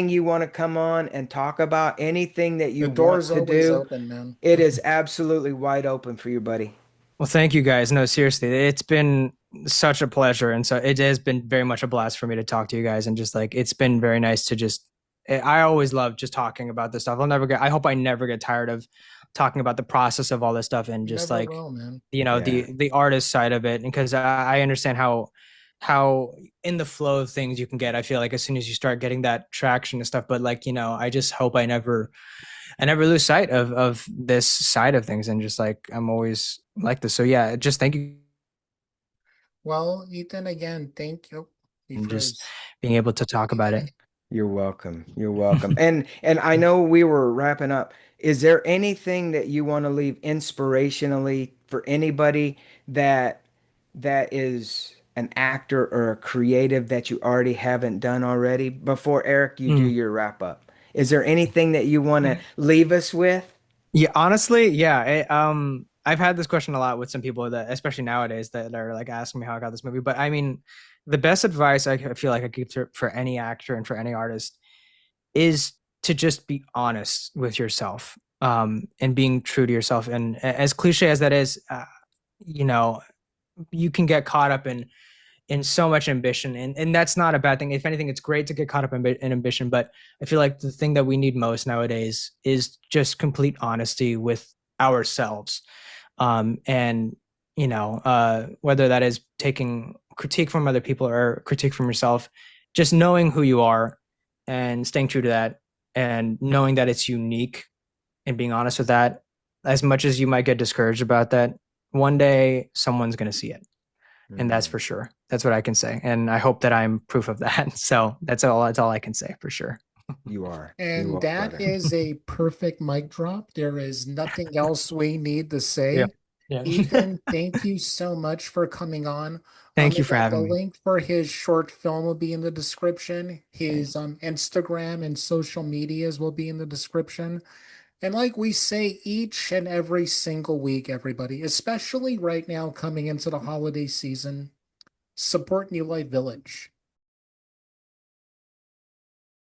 you want to come on and talk about, anything that the you want door's to always do, open, man. it is absolutely wide open for you, buddy. Well, thank you guys. No, seriously, it's been such a pleasure, and so it has been very much a blast for me to talk to you guys, and just like it's been very nice to just. I always love just talking about this stuff. I'll never get. I hope I never get tired of talking about the process of all this stuff and You just never like will, man. Yeah. the artist side of it, and because I understand how in the flow of things you can get. I feel like as soon as you start getting that traction and stuff, but like I just hope I never lose sight of this side of things, and just like I'm always like this. So yeah, just thank you, Well, Ethan, again, thank you. He and just froze. being able to talk about it. You're welcome. You're welcome. And I know we were wrapping up. Is there anything that you want to leave inspirationally for anybody that that is an actor or a creative that you already haven't done already before Eric you do Mm. your wrap up? Is there anything that you want to leave us with? Yeah, honestly, yeah. I've had this question a lot with some people that, especially nowadays, that are like asking me how I got this movie. But I mean, the best advice I feel like I give for any actor and for any artist is to just be honest with yourself, and being true to yourself. And as cliche as that is, you know, you can get caught up in so much ambition, and that's not a bad thing. If anything, it's great to get caught up in ambition, but I feel like the thing that we need most nowadays is just complete honesty with ourselves. And whether that is taking critique from other people or critique from yourself, just knowing who you are and staying true to that, and knowing that it's unique, and being honest with that. As much as you might get discouraged about that, one day someone's going to see it, and that's Mm, for sure. That's what I can say, and I hope that I'm proof of that. So that's all I can say for sure. you are. You And are, that brother. is a perfect mic drop. There is nothing else we need to Yeah. say. Yeah. Ethan, thank you so much for coming on. Thank you for Again, the having me. link for his short film will be in the description. Thank His Instagram and social medias will be in the description. And like we say each and every single week, everybody, especially right now coming into the holiday season, support New Life Village.